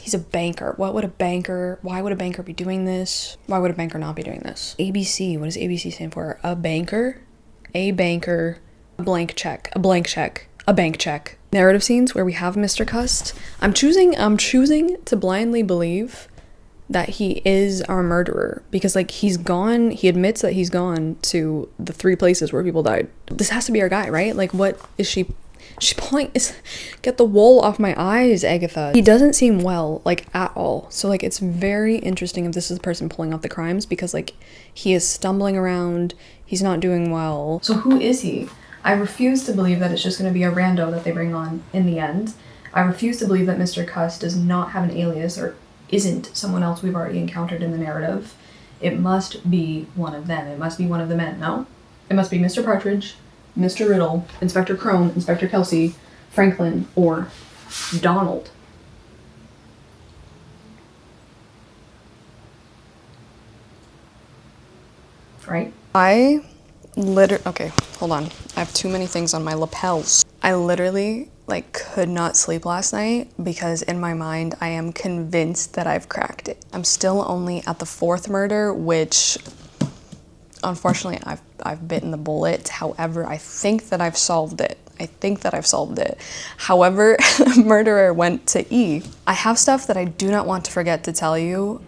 He's a banker. Why would a banker be doing this? Why would a banker not be doing this? ABC, what does ABC stand for? A banker, a blank check, a bank check. Narrative scenes where we have Mr. Cust. I'm choosing to blindly believe that he is our murderer because like he admits that he's gone to the 3 places where people died. This has to be our guy, right? Like what is she pulling? Get the wool off my eyes, Agatha. He doesn't seem well, like, at all. So, like, it's very interesting if this is the person pulling off the crimes because, like, he is stumbling around. He's not doing well. So who is he? I refuse to believe that it's just going to be a rando that they bring on in the end. I refuse to believe that Mr. Cust does not have an alias or isn't someone else we've already encountered in the narrative. It must be one of them. It must be one of the men, no? It must be Mr. Partridge, Mr. Riddle, Inspector Crone, Inspector Kelsey, Franklin, or Donald. Right? Okay, hold on. I have too many things on my lapels. I literally, like, could not sleep last night because in my mind, I am convinced that I've cracked it. I'm still only at the 4th murder, which unfortunately, I've bitten the bullet. However, I think that I've solved it. However, murderer went to E. I have stuff that I do not want to forget to tell you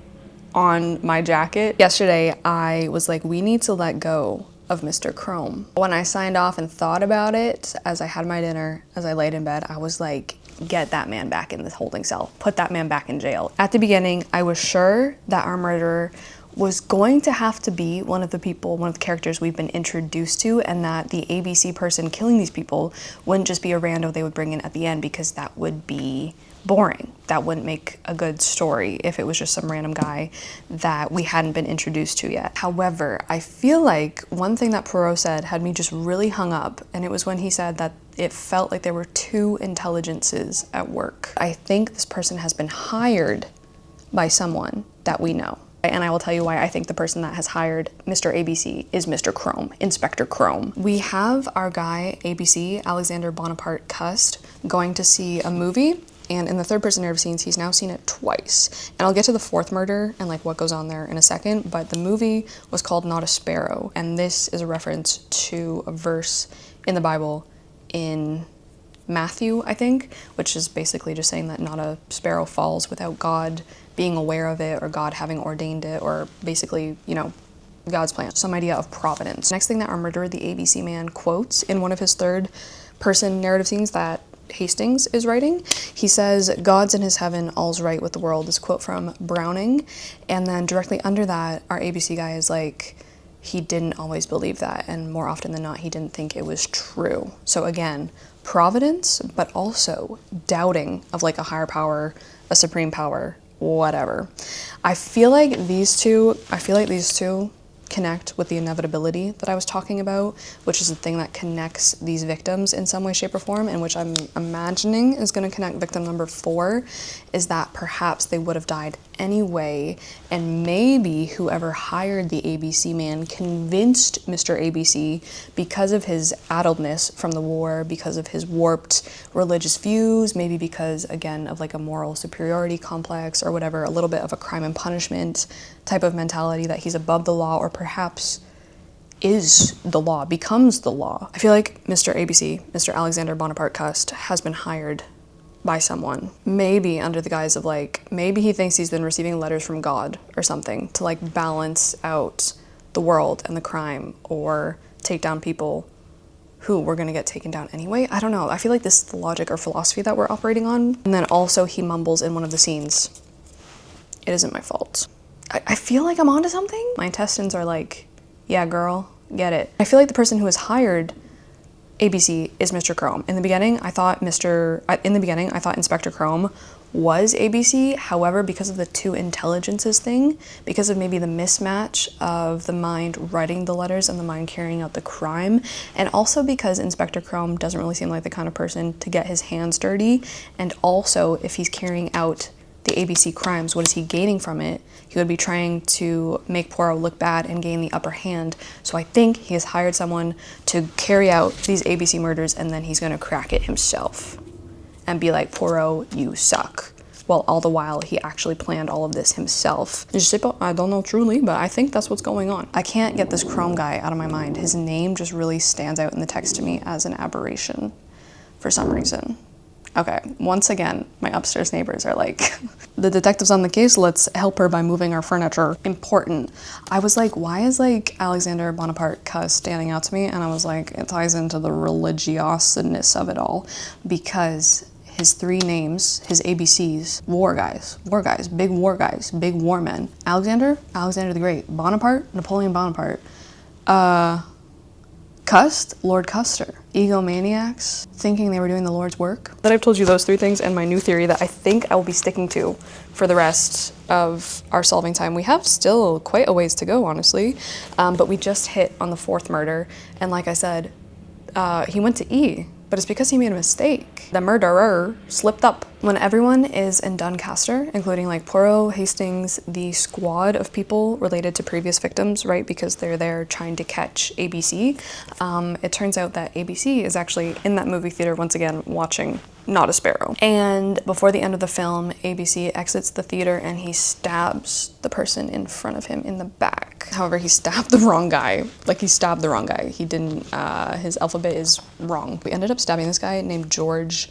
on my jacket. Yesterday, I was like, we need to let go of Mr. Chrome. When I signed off and thought about it, as I had my dinner, as I laid in bed, I was like, get that man back in the holding cell. Put that man back in jail. At the beginning, I was sure that our murderer was going to have to be one of the characters we've been introduced to, and that the ABC person killing these people wouldn't just be a rando they would bring in at the end because that would be boring. That wouldn't make a good story if it was just some random guy that we hadn't been introduced to yet. However, I feel like one thing that Poirot said had me just really hung up, and it was when he said that it felt like there were 2 intelligences at work. I think this person has been hired by someone that we know. And I will tell you why I think the person that has hired Mr. ABC is Mr. Chrome, Inspector Chrome. We have our guy, ABC, Alexander Bonaparte Cust, going to see a movie, and in the 3rd person narrative scenes, he's now seen it twice. And I'll get to the 4th murder and like what goes on there in a second, but the movie was called Not a Sparrow, and this is a reference to a verse in the Bible in Matthew, I think, which is basically just saying that not a sparrow falls without God being aware of it or God having ordained it, or basically, you know, God's plan. Some idea of providence. Next thing that our murderer, the ABC man, quotes in one of his 3rd person narrative scenes that Hastings is writing, he says, "God's in his heaven, all's right with the world." This quote from Browning. And then directly under that, our ABC guy is like, he didn't always believe that, and more often than not, he didn't think it was true. So again, providence, but also doubting of like a higher power, a supreme power, whatever. I feel like these two connect with the inevitability that I was talking about, which is the thing that connects these victims in some way, shape, or form, and which I'm imagining is going to connect victim number 4, is that perhaps they would have died anyway, and maybe whoever hired the ABC man convinced Mr. ABC, because of his addledness from the war, because of his warped religious views, maybe because, again, of like a moral superiority complex or whatever, a little bit of a crime and punishment type of mentality, that he's above the law, or perhaps is the law, becomes the law. I feel like Mr. ABC, Mr. Alexander Bonaparte Cust, has been hired by someone, maybe under the guise of like, maybe he thinks he's been receiving letters from God or something to like balance out the world and the crime, or take down people who were gonna get taken down anyway. I don't know. I feel like this is the logic or philosophy that we're operating on. And then also he mumbles in one of the scenes, "It isn't my fault." I feel like I'm onto something. My intestines are like, yeah, girl, get it. I feel like the person who has hired ABC is Mr. Chrome. In the beginning, I thought Inspector Chrome was ABC. However, because of the two intelligences thing, because of maybe the mismatch of the mind writing the letters and the mind carrying out the crime, and also because Inspector Chrome doesn't really seem like the kind of person to get his hands dirty, and also if he's carrying out the ABC crimes, what is he gaining from it? He would be trying to make Poirot look bad and gain the upper hand. So I think he has hired someone to carry out these ABC murders, and then he's gonna crack it himself and be like, Poirot, you suck. Well, all the while he actually planned all of this himself. I don't know truly, but I think that's what's going on. I can't get this Chrome guy out of my mind. His name just really stands out in the text to me as an aberration for some reason. Okay, once again, my upstairs neighbors are like, the detective's on the case, let's help her by moving our furniture. Important. I was like, why is like Alexander Bonaparte Cust standing out to me? And I was like, it ties into the religiousness of it all, because his three names, his ABCs, war guys, big war guys, big war men. Alexander the Great. Bonaparte, Napoleon Bonaparte. Cust, Lord Custer. Egomaniacs, thinking they were doing the Lord's work. That I've told you those three things, and my new theory that I think I will be sticking to for the rest of our solving time. We have still quite a ways to go, honestly, but we just hit on the fourth murder, and like I said, he went to E, but it's because he made a mistake. The murderer slipped up. When everyone is in Doncaster, including like Poirot, Hastings, the squad of people related to previous victims, right, because they're there trying to catch ABC, it turns out that ABC is actually in that movie theater once again watching Not a Sparrow. And before the end of the film, ABC exits the theater and he stabs the person in front of him in the back. However, he stabbed the wrong guy. Like, he stabbed the wrong guy. He didn't, his alphabet is wrong. We ended up stabbing this guy named George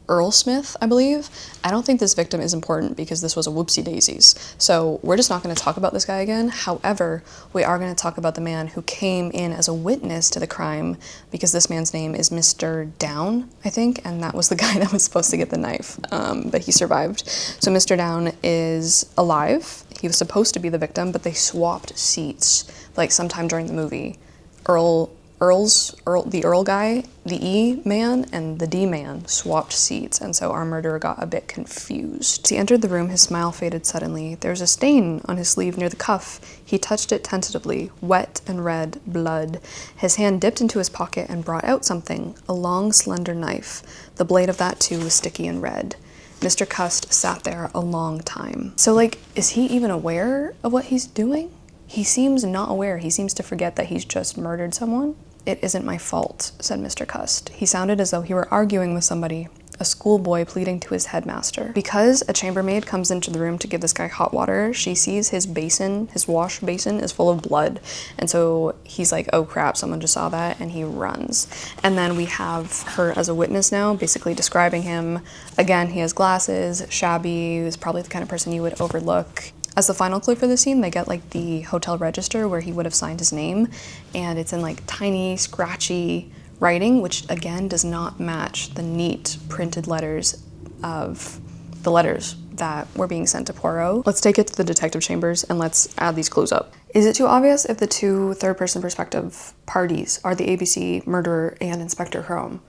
Earl Smith, I believe. I don't think this victim is important because this was a whoopsie daisies. So we're just not going to talk about this guy again. However, we are going to talk about the man who came in as a witness to the crime, because this man's name is Mr. Down, I think, and that was the guy that was supposed to get the knife, but he survived. So Mr. Down is alive. He was supposed to be the victim, but they swapped seats, like sometime during the movie. The Earl guy, the E man, and the D man swapped seats, and so our murderer got a bit confused. As he entered the room, his smile faded suddenly. There was a stain on his sleeve near the cuff. He touched it tentatively, wet and red, blood. His hand dipped into his pocket and brought out something, a long, slender knife. The blade of that, too, was sticky and red. Mr. Cust sat there a long time. So, like, is he even aware of what he's doing? He seems not aware. He seems to forget that he's just murdered someone. "It isn't my fault," said Mr. Cust. He sounded as though he were arguing with somebody, a schoolboy pleading to his headmaster. Because a chambermaid comes into the room to give this guy hot water, she sees his basin, his wash basin, is full of blood. And so he's like, oh crap, someone just saw that, and he runs. And then we have her as a witness now, basically describing him. Again, he has glasses, shabby, he's probably the kind of person you would overlook. As the final clue for the scene, they get like the hotel register where he would have signed his name, and it's in like tiny, scratchy writing, which again does not match the neat printed letters of the letters that were being sent to Poirot. Let's take it to the detective chambers and let's add these clues up. Is it too obvious if the two third-person perspective parties are the ABC murderer and Inspector Chrome?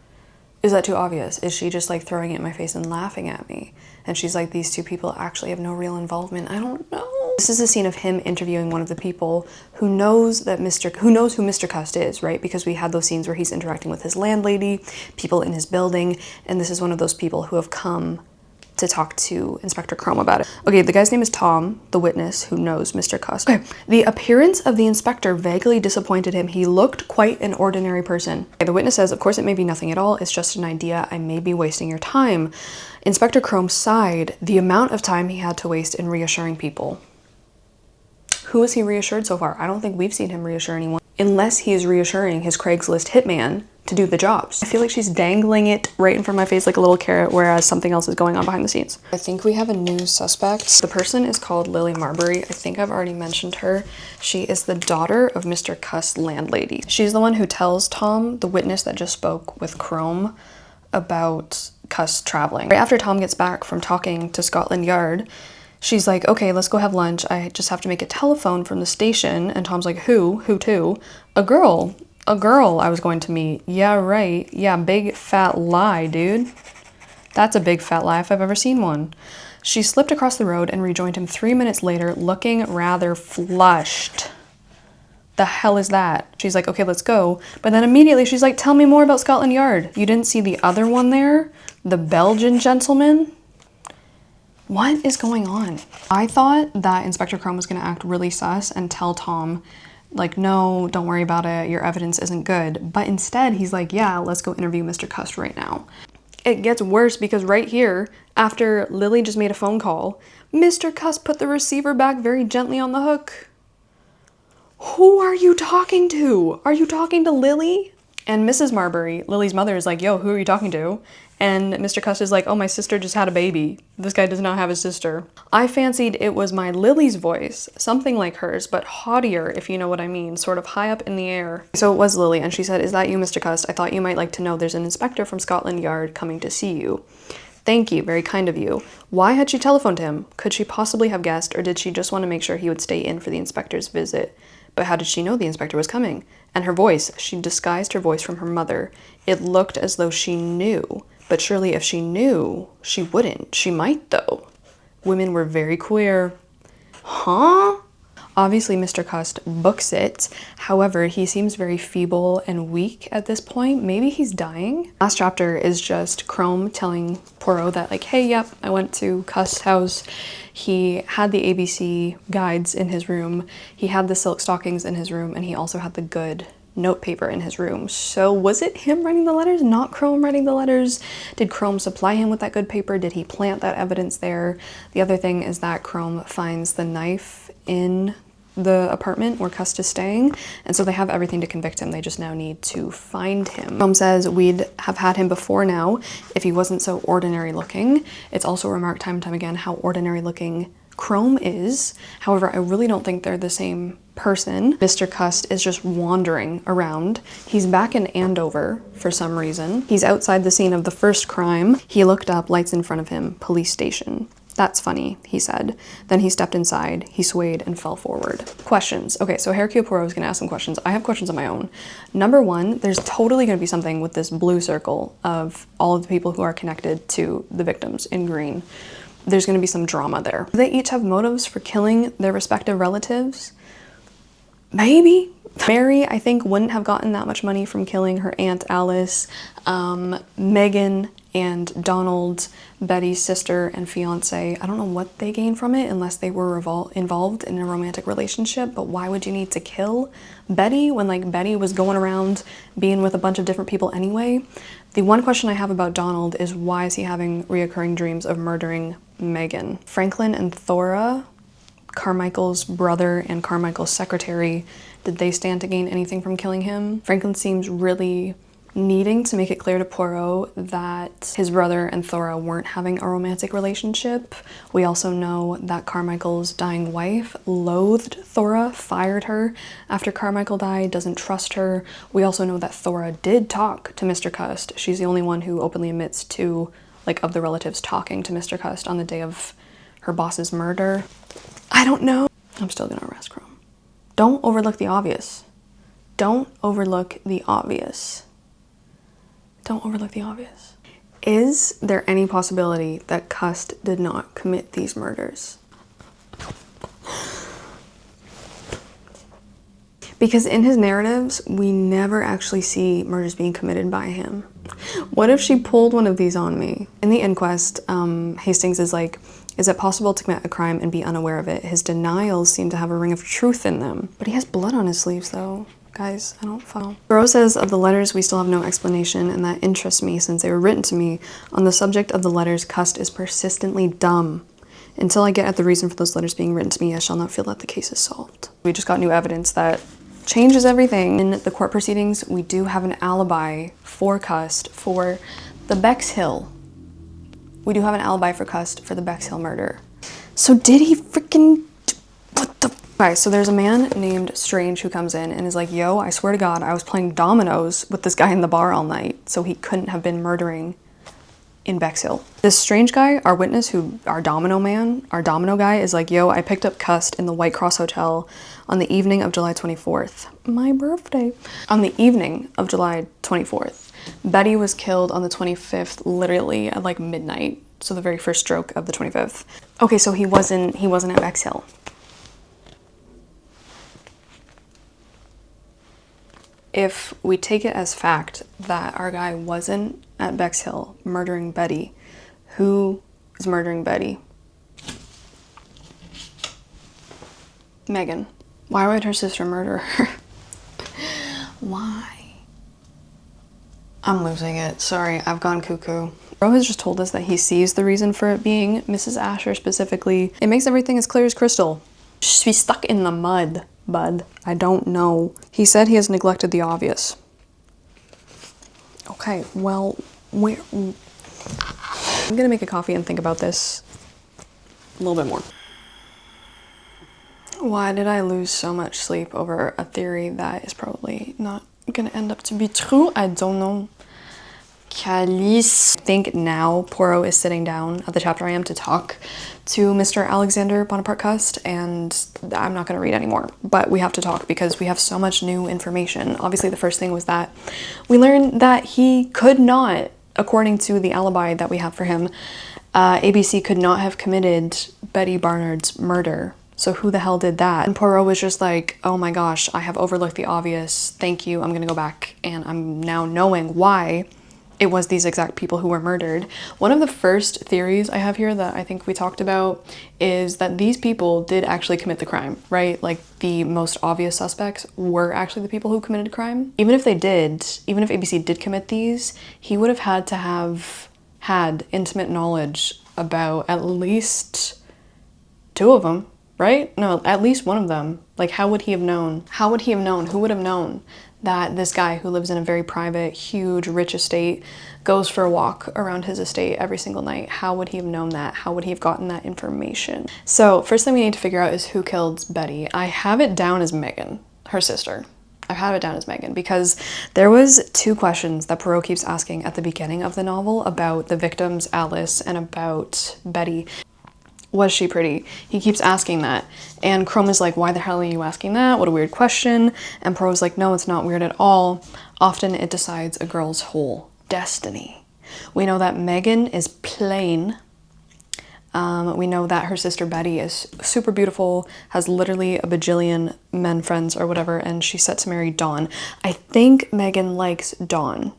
Is that too obvious? Is she just like throwing it in my face and laughing at me? And she's like, these two people actually have no real involvement. I don't know. This is a scene of him interviewing one of the people who knows who Mr. Cust is, right? Because we had those scenes where he's interacting with his landlady, people in his building, and this is one of those people who have come to talk to Inspector Chrome about it. Okay, the guy's name is Tom, the witness who knows Mr. Cust. Okay, the appearance of the inspector vaguely disappointed him. He looked quite an ordinary person. Okay, the witness says, of course it may be nothing at all, it's just an idea, I may be wasting your time. Inspector Chrome sighed, the amount of time he had to waste in reassuring people. Who has he reassured so far? I don't think we've seen him reassure anyone. unless he is reassuring his Craigslist hitman to do the jobs. I feel like she's dangling it right in front of my face like a little carrot, whereas something else is going on behind the scenes. I think we have a new suspect. The person is called Lily Marbury. I think I've already mentioned her. She is the daughter of Mr. Cuss' landlady. She's the one who tells Tom, the witness that just spoke with Chrome, about Cuss traveling. Right after Tom gets back from talking to Scotland Yard, she's like, okay, let's go have lunch. I just have to make a telephone from the station. And Tom's like, who? Who to? A girl I was going to meet. Yeah, right. Yeah, big fat lie, dude. That's a big fat lie if I've ever seen one. She slipped across the road and rejoined him 3 minutes later, looking rather flushed. The hell is that? She's like, okay, let's go. But then immediately she's like, tell me more about Scotland Yard. You didn't see the other one there? The Belgian gentleman? What is going on? I thought that Inspector Chrome was gonna act really sus and tell Tom, like, no, don't worry about it, your evidence isn't good. But instead, he's like, yeah, let's go interview Mr. Cuss right now. It gets worse because right here, after Lily just made a phone call, Mr. Cuss put the receiver back very gently on the hook. Who are you talking to? Are you talking to Lily? And Mrs. Marbury, Lily's mother, is like, yo, who are you talking to? And Mr. Cuss is like, oh, my sister just had a baby. This guy does not have a sister. I fancied it was my Lily's voice, something like hers, but haughtier, if you know what I mean, sort of high up in the air. So it was Lily, and she said, is that you, Mr. Cuss? I thought you might like to know there's an inspector from Scotland Yard coming to see you. Thank you, very kind of you. Why had she telephoned him? Could she possibly have guessed, or did she just want to make sure he would stay in for the inspector's visit? But how did she know the inspector was coming? And her voice, she disguised her voice from her mother. It looked as though she knew. But surely if she knew, she wouldn't. She might, though. Women were very queer. Huh? Obviously, Mr. Cuss books it. However, he seems very feeble and weak at this point. Maybe he's dying. Last chapter is just Chrome telling Poirot that, like, hey, yep, I went to Cuss' house. He had the ABC guides in his room. He had the silk stockings in his room, and he also had the good notepaper in his room. So was it him writing the letters, not Chrome writing the letters? Did Chrome supply him with that good paper? Did he plant that evidence there? The other thing is that Chrome finds the knife in the apartment where Cuss is staying, and so they have everything to convict him. They just now need to find him. Chrome says we'd have had him before now if he wasn't so ordinary looking. It's also remarked time and time again how ordinary looking Chrome is. However, I really don't think they're the same person. Mr. Cuss is just wandering around. He's back in Andover for some reason. He's outside the scene of the first crime. He looked up, lights in front of him, police station. That's funny, he said. Then he stepped inside, he swayed and fell forward. Questions. Okay, so Hercule Poirot is gonna ask some questions. I have questions of my own. Number one, there's totally gonna be something with this blue circle of all of the people who are connected to the victims in green. There's gonna be some drama there. Do they each have motives for killing their respective relatives? Maybe. Mary, I think, wouldn't have gotten that much money from killing her Aunt Alice. Megan and Donald, Betty's sister and fiance, I don't know what they gained from it unless they were involved in a romantic relationship, but why would you need to kill Betty when, like, Betty was going around being with a bunch of different people anyway? The one question I have about Donald is why is he having reoccurring dreams of murdering Megan? Franklin and Thora, Carmichael's brother and Carmichael's secretary, did they stand to gain anything from killing him? Franklin seems really needing to make it clear to Poirot that his brother and Thora weren't having a romantic relationship. We also know that Carmichael's dying wife loathed Thora, fired her after Carmichael died, doesn't trust her. We also know that Thora did talk to Mr. Cuss. She's the only one who openly admits to, like, of the relatives talking to Mr. Cuss on the day of her boss's murder. I don't know. I'm still gonna arrest Chrome. Don't overlook the obvious. Don't overlook the obvious. Don't overlook the obvious. Is there any possibility that Cuss did not commit these murders? Because in his narratives, we never actually see murders being committed by him. What if she pulled one of these on me? In the inquest, Hastings is like, is it possible to commit a crime and be unaware of it? His denials seem to have a ring of truth in them. But he has blood on his sleeves, though. Guys, I don't follow. Poirot says of the letters we still have no explanation, and that interests me since they were written to me. On the subject of the letters, Cuss is persistently dumb. Until I get at the reason for those letters being written to me, I shall not feel that the case is solved. We just got new evidence that changes everything. In the court proceedings, we do have an alibi for Cust for the Bexhill. We do have an alibi for Cust for the Bexhill murder. So did he freaking... What the... Okay, so there's a man named Strange who comes in and is like, yo, I swear to God, I was playing dominoes with this guy in the bar all night, so he couldn't have been murdering in Bexhill. This Strange guy, our witness, our domino guy, is like, yo, I picked up Cust in the White Cross Hotel on the evening of July 24th. My birthday. On the evening of July 24th. Betty was killed on the 25th, literally at like midnight. So the very first stroke of the 25th. Okay, so he wasn't at Bexhill. If we take it as fact that our guy wasn't at Bexhill murdering Betty, who is murdering Betty? Megan. Why would her sister murder her? Why? I'm losing it. Sorry, I've gone cuckoo. Bro has just told us that he sees the reason for it being Mrs. Asher specifically. It makes everything as clear as crystal. She's stuck in the mud, bud. I don't know. He said he has neglected the obvious. Okay, well, where... I'm gonna make a coffee and think about this a little bit more. Why did I lose so much sleep over a theory that is probably not gonna end up to be true? I don't know. Calice. I think now Poirot is sitting down at the chapter I am to talk to Mr. Alexander Bonaparte Cust, and I'm not gonna read anymore, but we have to talk because we have so much new information. Obviously, the first thing was that we learned that he could not, according to the alibi that we have for him, ABC could not have committed Betty Barnard's murder. So who the hell did that? And Poirot was just like, oh my gosh, I have overlooked the obvious. Thank you. I'm gonna go back and I'm now knowing why it was these exact people who were murdered. One of the first theories I have here that I think we talked about is that these people did actually commit the crime, right? Like the most obvious suspects were actually the people who committed crime. Even if they did, even if ABC did commit these, he would have had to have had intimate knowledge about at least two of them, right? No, at least one of them. Like, how would he have known? How would he have known? Who would have known that this guy who lives in a very private, huge, rich estate goes for a walk around his estate every single night? How would he have known that? How would he have gotten that information? So first thing we need to figure out is who killed Betty. I have it down as Megan, her sister. I have it down as Megan because there was two questions that Poirot keeps asking at the beginning of the novel about the victims, Alice, and about Betty. Was she pretty? He keeps asking that. And Chrome is like, why the hell are you asking that? What a weird question. And Poirot's like, no, it's not weird at all. Often it decides a girl's whole destiny. We know that Megan is plain. We know that her sister Betty is super beautiful, has literally a bajillion men friends or whatever, and she's set to marry Dawn. I think Megan likes Dawn,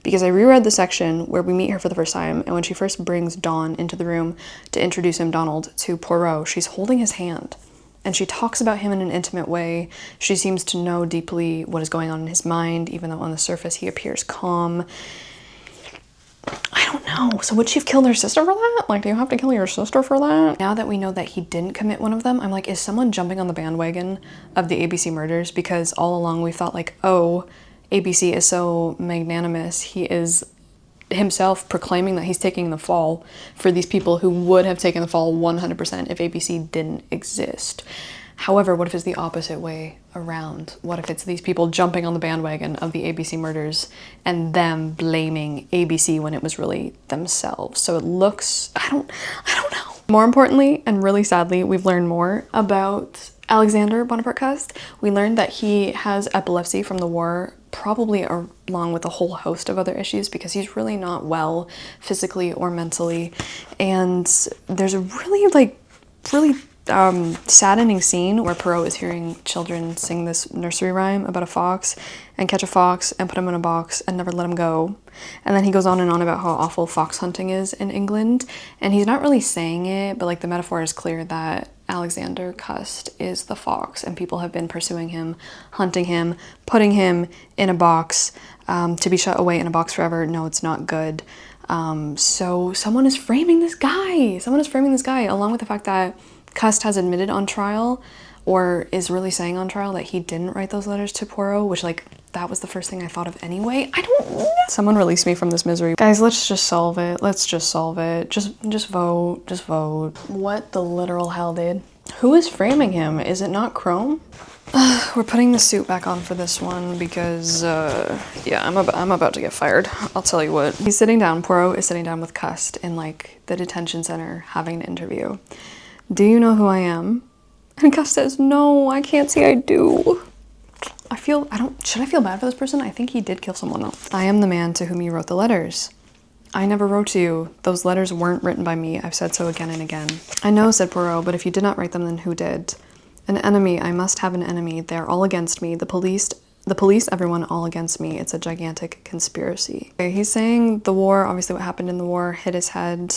because I reread the section where we meet her for the first time, and when she first brings Dawn into the room to introduce him, Donald, to Poirot, she's holding his hand, and she talks about him in an intimate way. She seems to know deeply what is going on in his mind, even though on the surface he appears calm. I don't know. So would she have killed her sister for that? Like, do you have to kill your sister for that? Now that we know that he didn't commit one of them, I'm like, is someone jumping on the bandwagon of the ABC murders? Because all along we thought like, oh, ABC is so magnanimous. He is himself proclaiming that he's taking the fall for these people who would have taken the fall 100% if ABC didn't exist. However, what if it's the opposite way around? What if it's these people jumping on the bandwagon of the ABC murders and them blaming ABC when it was really themselves? So it looks, I don't know. More importantly, and really sadly, we've learned more about Alexander Bonaparte Cust. We learned that he has epilepsy from the war, probably along with a whole host of other issues, because he's really not well physically or mentally. And there's a really saddening scene where Poirot is hearing children sing this nursery rhyme about a fox and catch a fox and put him in a box and never let him go. And then he goes on and on about how awful fox hunting is in England. And he's not really saying it, but like the metaphor is clear that Alexander Cust is the fox and people have been pursuing him, hunting him, putting him in a box to be shut away in a box forever. No, it's not good. So someone is framing this guy. Someone is framing this guy, along with the fact that Cust has admitted on trial or is really saying on trial that he didn't write those letters to Poirot, which, like, that was the first thing I thought of anyway. I don't know. Someone release me from this misery. Guys, let's just solve it. Let's just solve it. Just vote. Just vote. What the literal hell, dude? Who is framing him? Is it not Chrome? We're putting the suit back on for this one because, yeah, I'm about to get fired. I'll tell you what. He's sitting down. Poirot is sitting down with Cust in, like, the detention center having an interview. Do you know who I am? And Cust says, no, I can't say I do. Should I feel bad for this person? I think he did kill someone though. I am the man to whom you wrote the letters. I never wrote to you. Those letters weren't written by me. I've said so again and again. I know, said Poirot, but if you did not write them, then who did? An enemy. I must have an enemy. They're all against me. The police, everyone, all against me. It's a gigantic conspiracy. Okay, he's saying the war, obviously what happened in the war, hit his head,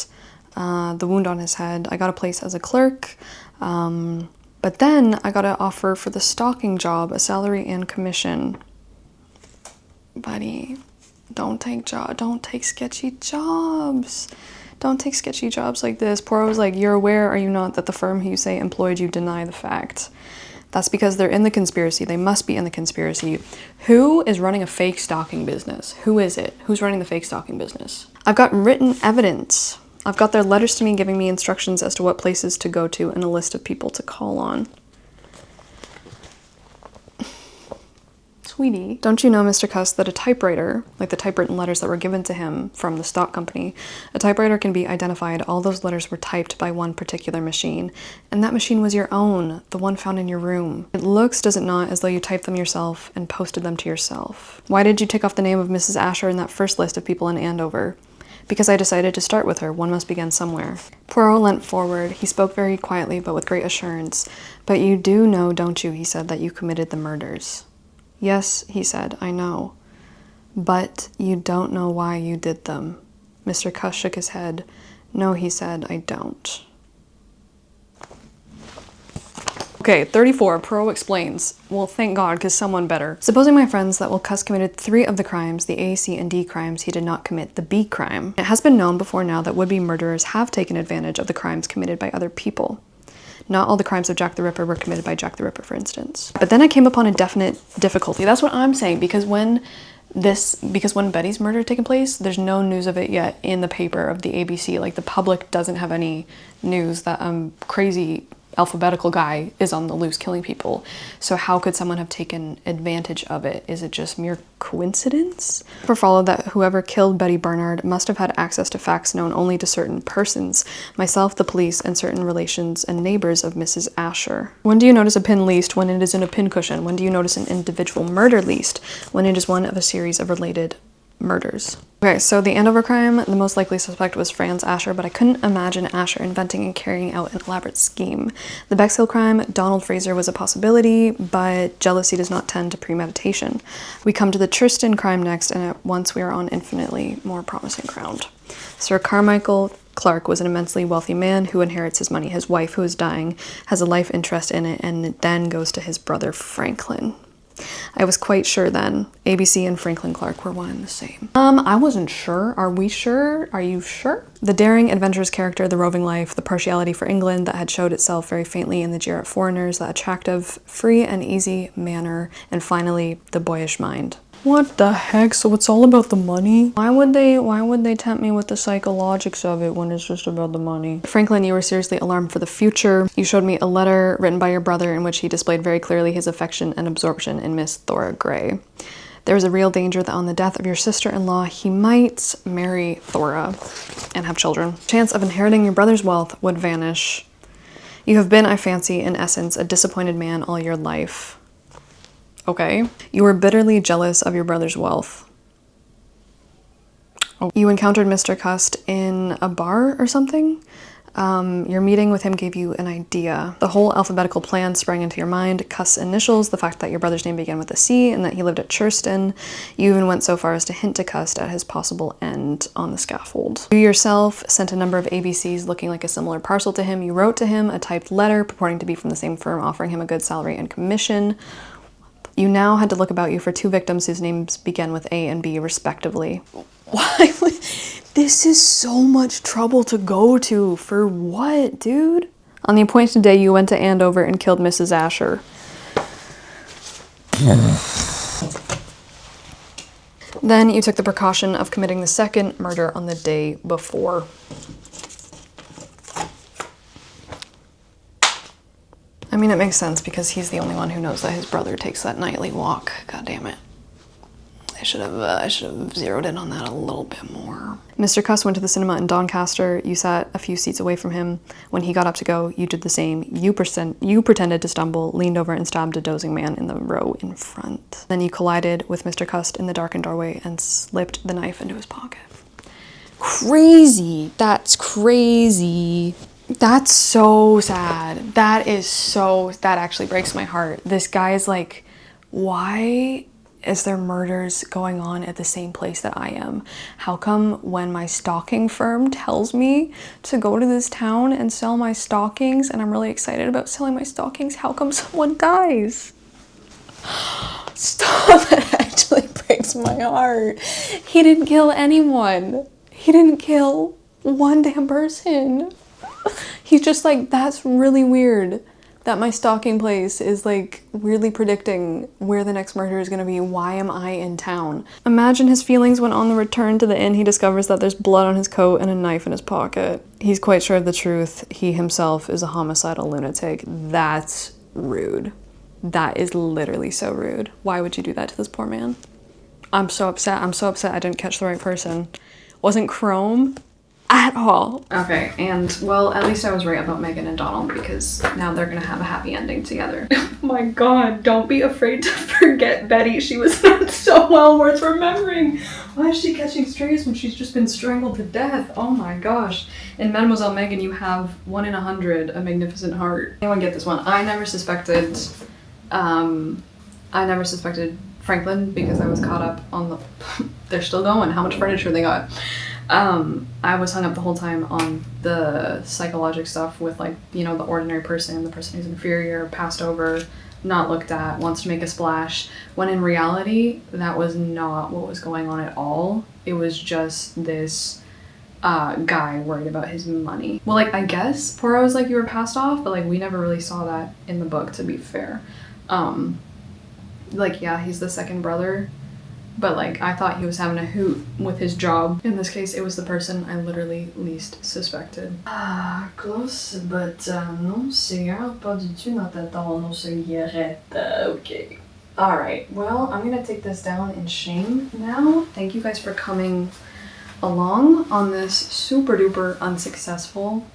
the wound on his head. I got a place as a clerk, but then I got an offer for the stalking job, a salary and commission. Buddy, don't take sketchy jobs. Don't take sketchy jobs like this. Poirot was like, you're aware, are you not, that the firm who you say employed you deny the fact? That's because they're in the conspiracy. They must be in the conspiracy. Who is running a fake stalking business? Who is it? Who's running the fake stalking business? I've got written evidence. I've got their letters to me giving me instructions as to what places to go to and a list of people to call on. Sweetie, don't you know, Mr. Cust, that a typewriter, like the typewritten letters that were given to him from the stock company, a typewriter can be identified. All those letters were typed by one particular machine, and that machine was your own, the one found in your room. It looks, does it not, as though you typed them yourself and posted them to yourself. Why did you take off the name of Mrs. Asher in that first list of people in Andover? Because I decided to start with her. One must begin somewhere. Poirot leant forward. He spoke very quietly, but with great assurance. But you do know, don't you, he said, that you committed the murders. Yes, he said, I know. But you don't know why you did them. Mr. Cust shook his head. No, he said, I don't. Okay, 34, Poirot explains. Well, thank God, because someone better. Supposing, my friends, that while Cust committed 3 of the crimes, the A, C, and D crimes, he did not commit the B crime. It has been known before now that would-be murderers have taken advantage of the crimes committed by other people. Not all the crimes of Jack the Ripper were committed by Jack the Ripper, for instance. But then I came upon a definite difficulty. That's what I'm saying, because when Betty's murder had taken place, there's no news of it yet in the paper of the ABC. Like, the public doesn't have any news that crazy alphabetical guy is on the loose killing people. So how could someone have taken advantage of it? Is it just mere coincidence? It followed that whoever killed Betty Barnard must have had access to facts known only to certain persons, myself, the police, and certain relations and neighbors of Mrs. Asher. When do you notice a pin least? When it is in a pincushion. When do you notice an individual murder least? When it is one of a series of related murders. Okay, so the Andover crime, the most likely suspect was Franz Asher, but I couldn't imagine Asher inventing and carrying out an elaborate scheme. The Bexhill crime, Donald Fraser was a possibility, but jealousy does not tend to premeditation. We come to the Tristan crime next, and at once we are on infinitely more promising ground. Sir Carmichael Clark was an immensely wealthy man who inherits his money. His wife, who is dying, has a life interest in it, and it then goes to his brother Franklin. I was quite sure then. ABC and Franklin Clark were one and the same. I wasn't sure. Are we sure? Are you sure? The daring, adventurous character, the roving life, the partiality for England that had showed itself very faintly in the jeer at foreigners, the attractive, free and easy manner, and finally, the boyish mind. What the heck? So it's all about the money? Why would they tempt me with the psychologics of it when it's just about the money? Franklin, you were seriously alarmed for the future. You showed me a letter written by your brother in which he displayed very clearly his affection and absorption in Miss Thora Gray. There was a real danger that on the death of your sister-in-law, he might marry Thora and have children. Chance of inheriting your brother's wealth would vanish. You have been, I fancy, in essence, a disappointed man all your life. Okay. You were bitterly jealous of your brother's wealth. Oh. You encountered Mr. Cust in a bar or something? Your meeting with him gave you an idea. The whole alphabetical plan sprang into your mind. Cust's initials, the fact that your brother's name began with a C and that he lived at Churston. You even went so far as to hint to Cust at his possible end on the scaffold. You yourself sent a number of ABCs looking like a similar parcel to him. You wrote to him a typed letter purporting to be from the same firm, offering him a good salary and commission. You now had to look about you for 2 victims whose names began with A and B, respectively. Why would... This is so much trouble to go to. For what, dude? On the appointed day, you went to Andover and killed Mrs. Asher. Then you took the precaution of committing the second murder on the day before. I mean, it makes sense because he's the only one who knows that his brother takes that nightly walk. God damn it. I should have zeroed in on that a little bit more. Mr. Cuss went to the cinema in Doncaster. You sat a few seats away from him. When he got up to go, you did the same. You pretended to stumble, leaned over and stabbed a dozing man in the row in front. Then you collided with Mr. Cuss in the darkened doorway and slipped the knife into his pocket. Crazy. That's crazy. That's so sad. That actually breaks my heart. This guy is like, why is there murders going on at the same place that I am? How come when my stocking firm tells me to go to this town and sell my stockings, and I'm really excited about selling my stockings, how come someone dies? Stop, that actually breaks my heart. He didn't kill anyone. He didn't kill one damn person. He's just like, that's really weird that my stocking place is like weirdly predicting where the next murder is gonna be. Why am I in town? Imagine his feelings when on the return to the inn he discovers that there's blood on his coat and a knife in his pocket. He's quite sure of the truth. He himself is a homicidal lunatic. That's rude. That is literally so rude. Why would you do that to this poor man? I'm so upset. I'm so upset I didn't catch the right person. Wasn't Chrome at all. Okay, and well, at least I was right about Megan and Donald because now they're gonna have a happy ending together. Oh my god, don't be afraid to forget Betty. She was not so well worth remembering. Why is she catching strays when she's just been strangled to death? Oh my gosh. In Mademoiselle Megan, you have 1 in 100, a magnificent heart. Anyone get this one? I never suspected Franklin because I was caught up on the, they're still going, how much furniture they got. I was hung up the whole time on the psychological stuff with like, you know, the ordinary person, the person who's inferior, passed over, not looked at, wants to make a splash, when in reality, that was not what was going on at all. It was just this guy worried about his money. Well, like, I guess Poirot was like, you were passed off, but like, we never really saw that in the book, to be fair. Like, yeah, he's the second brother, but like, I thought he was having a hoot with his job. In this case, it was the person I literally least suspected. Close, but non, c'est pas du tout notre temps, non, cigarette. Okay. Alright, well, I'm gonna take this down in shame now. Thank you guys for coming along on this super duper unsuccessful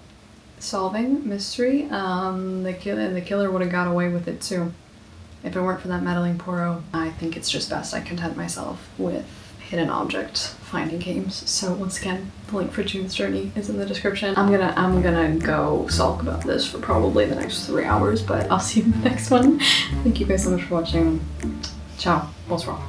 solving mystery. The killer would have got away with it too. If it weren't for that meddling Poirot, I think it's just best I content myself with hidden object finding games. So once again, the link for June's Journey is in the description. I'm gonna go sulk about this for probably the next 3 hours, but I'll see you in the next one. Thank you guys so much for watching. Ciao. Bonsoir.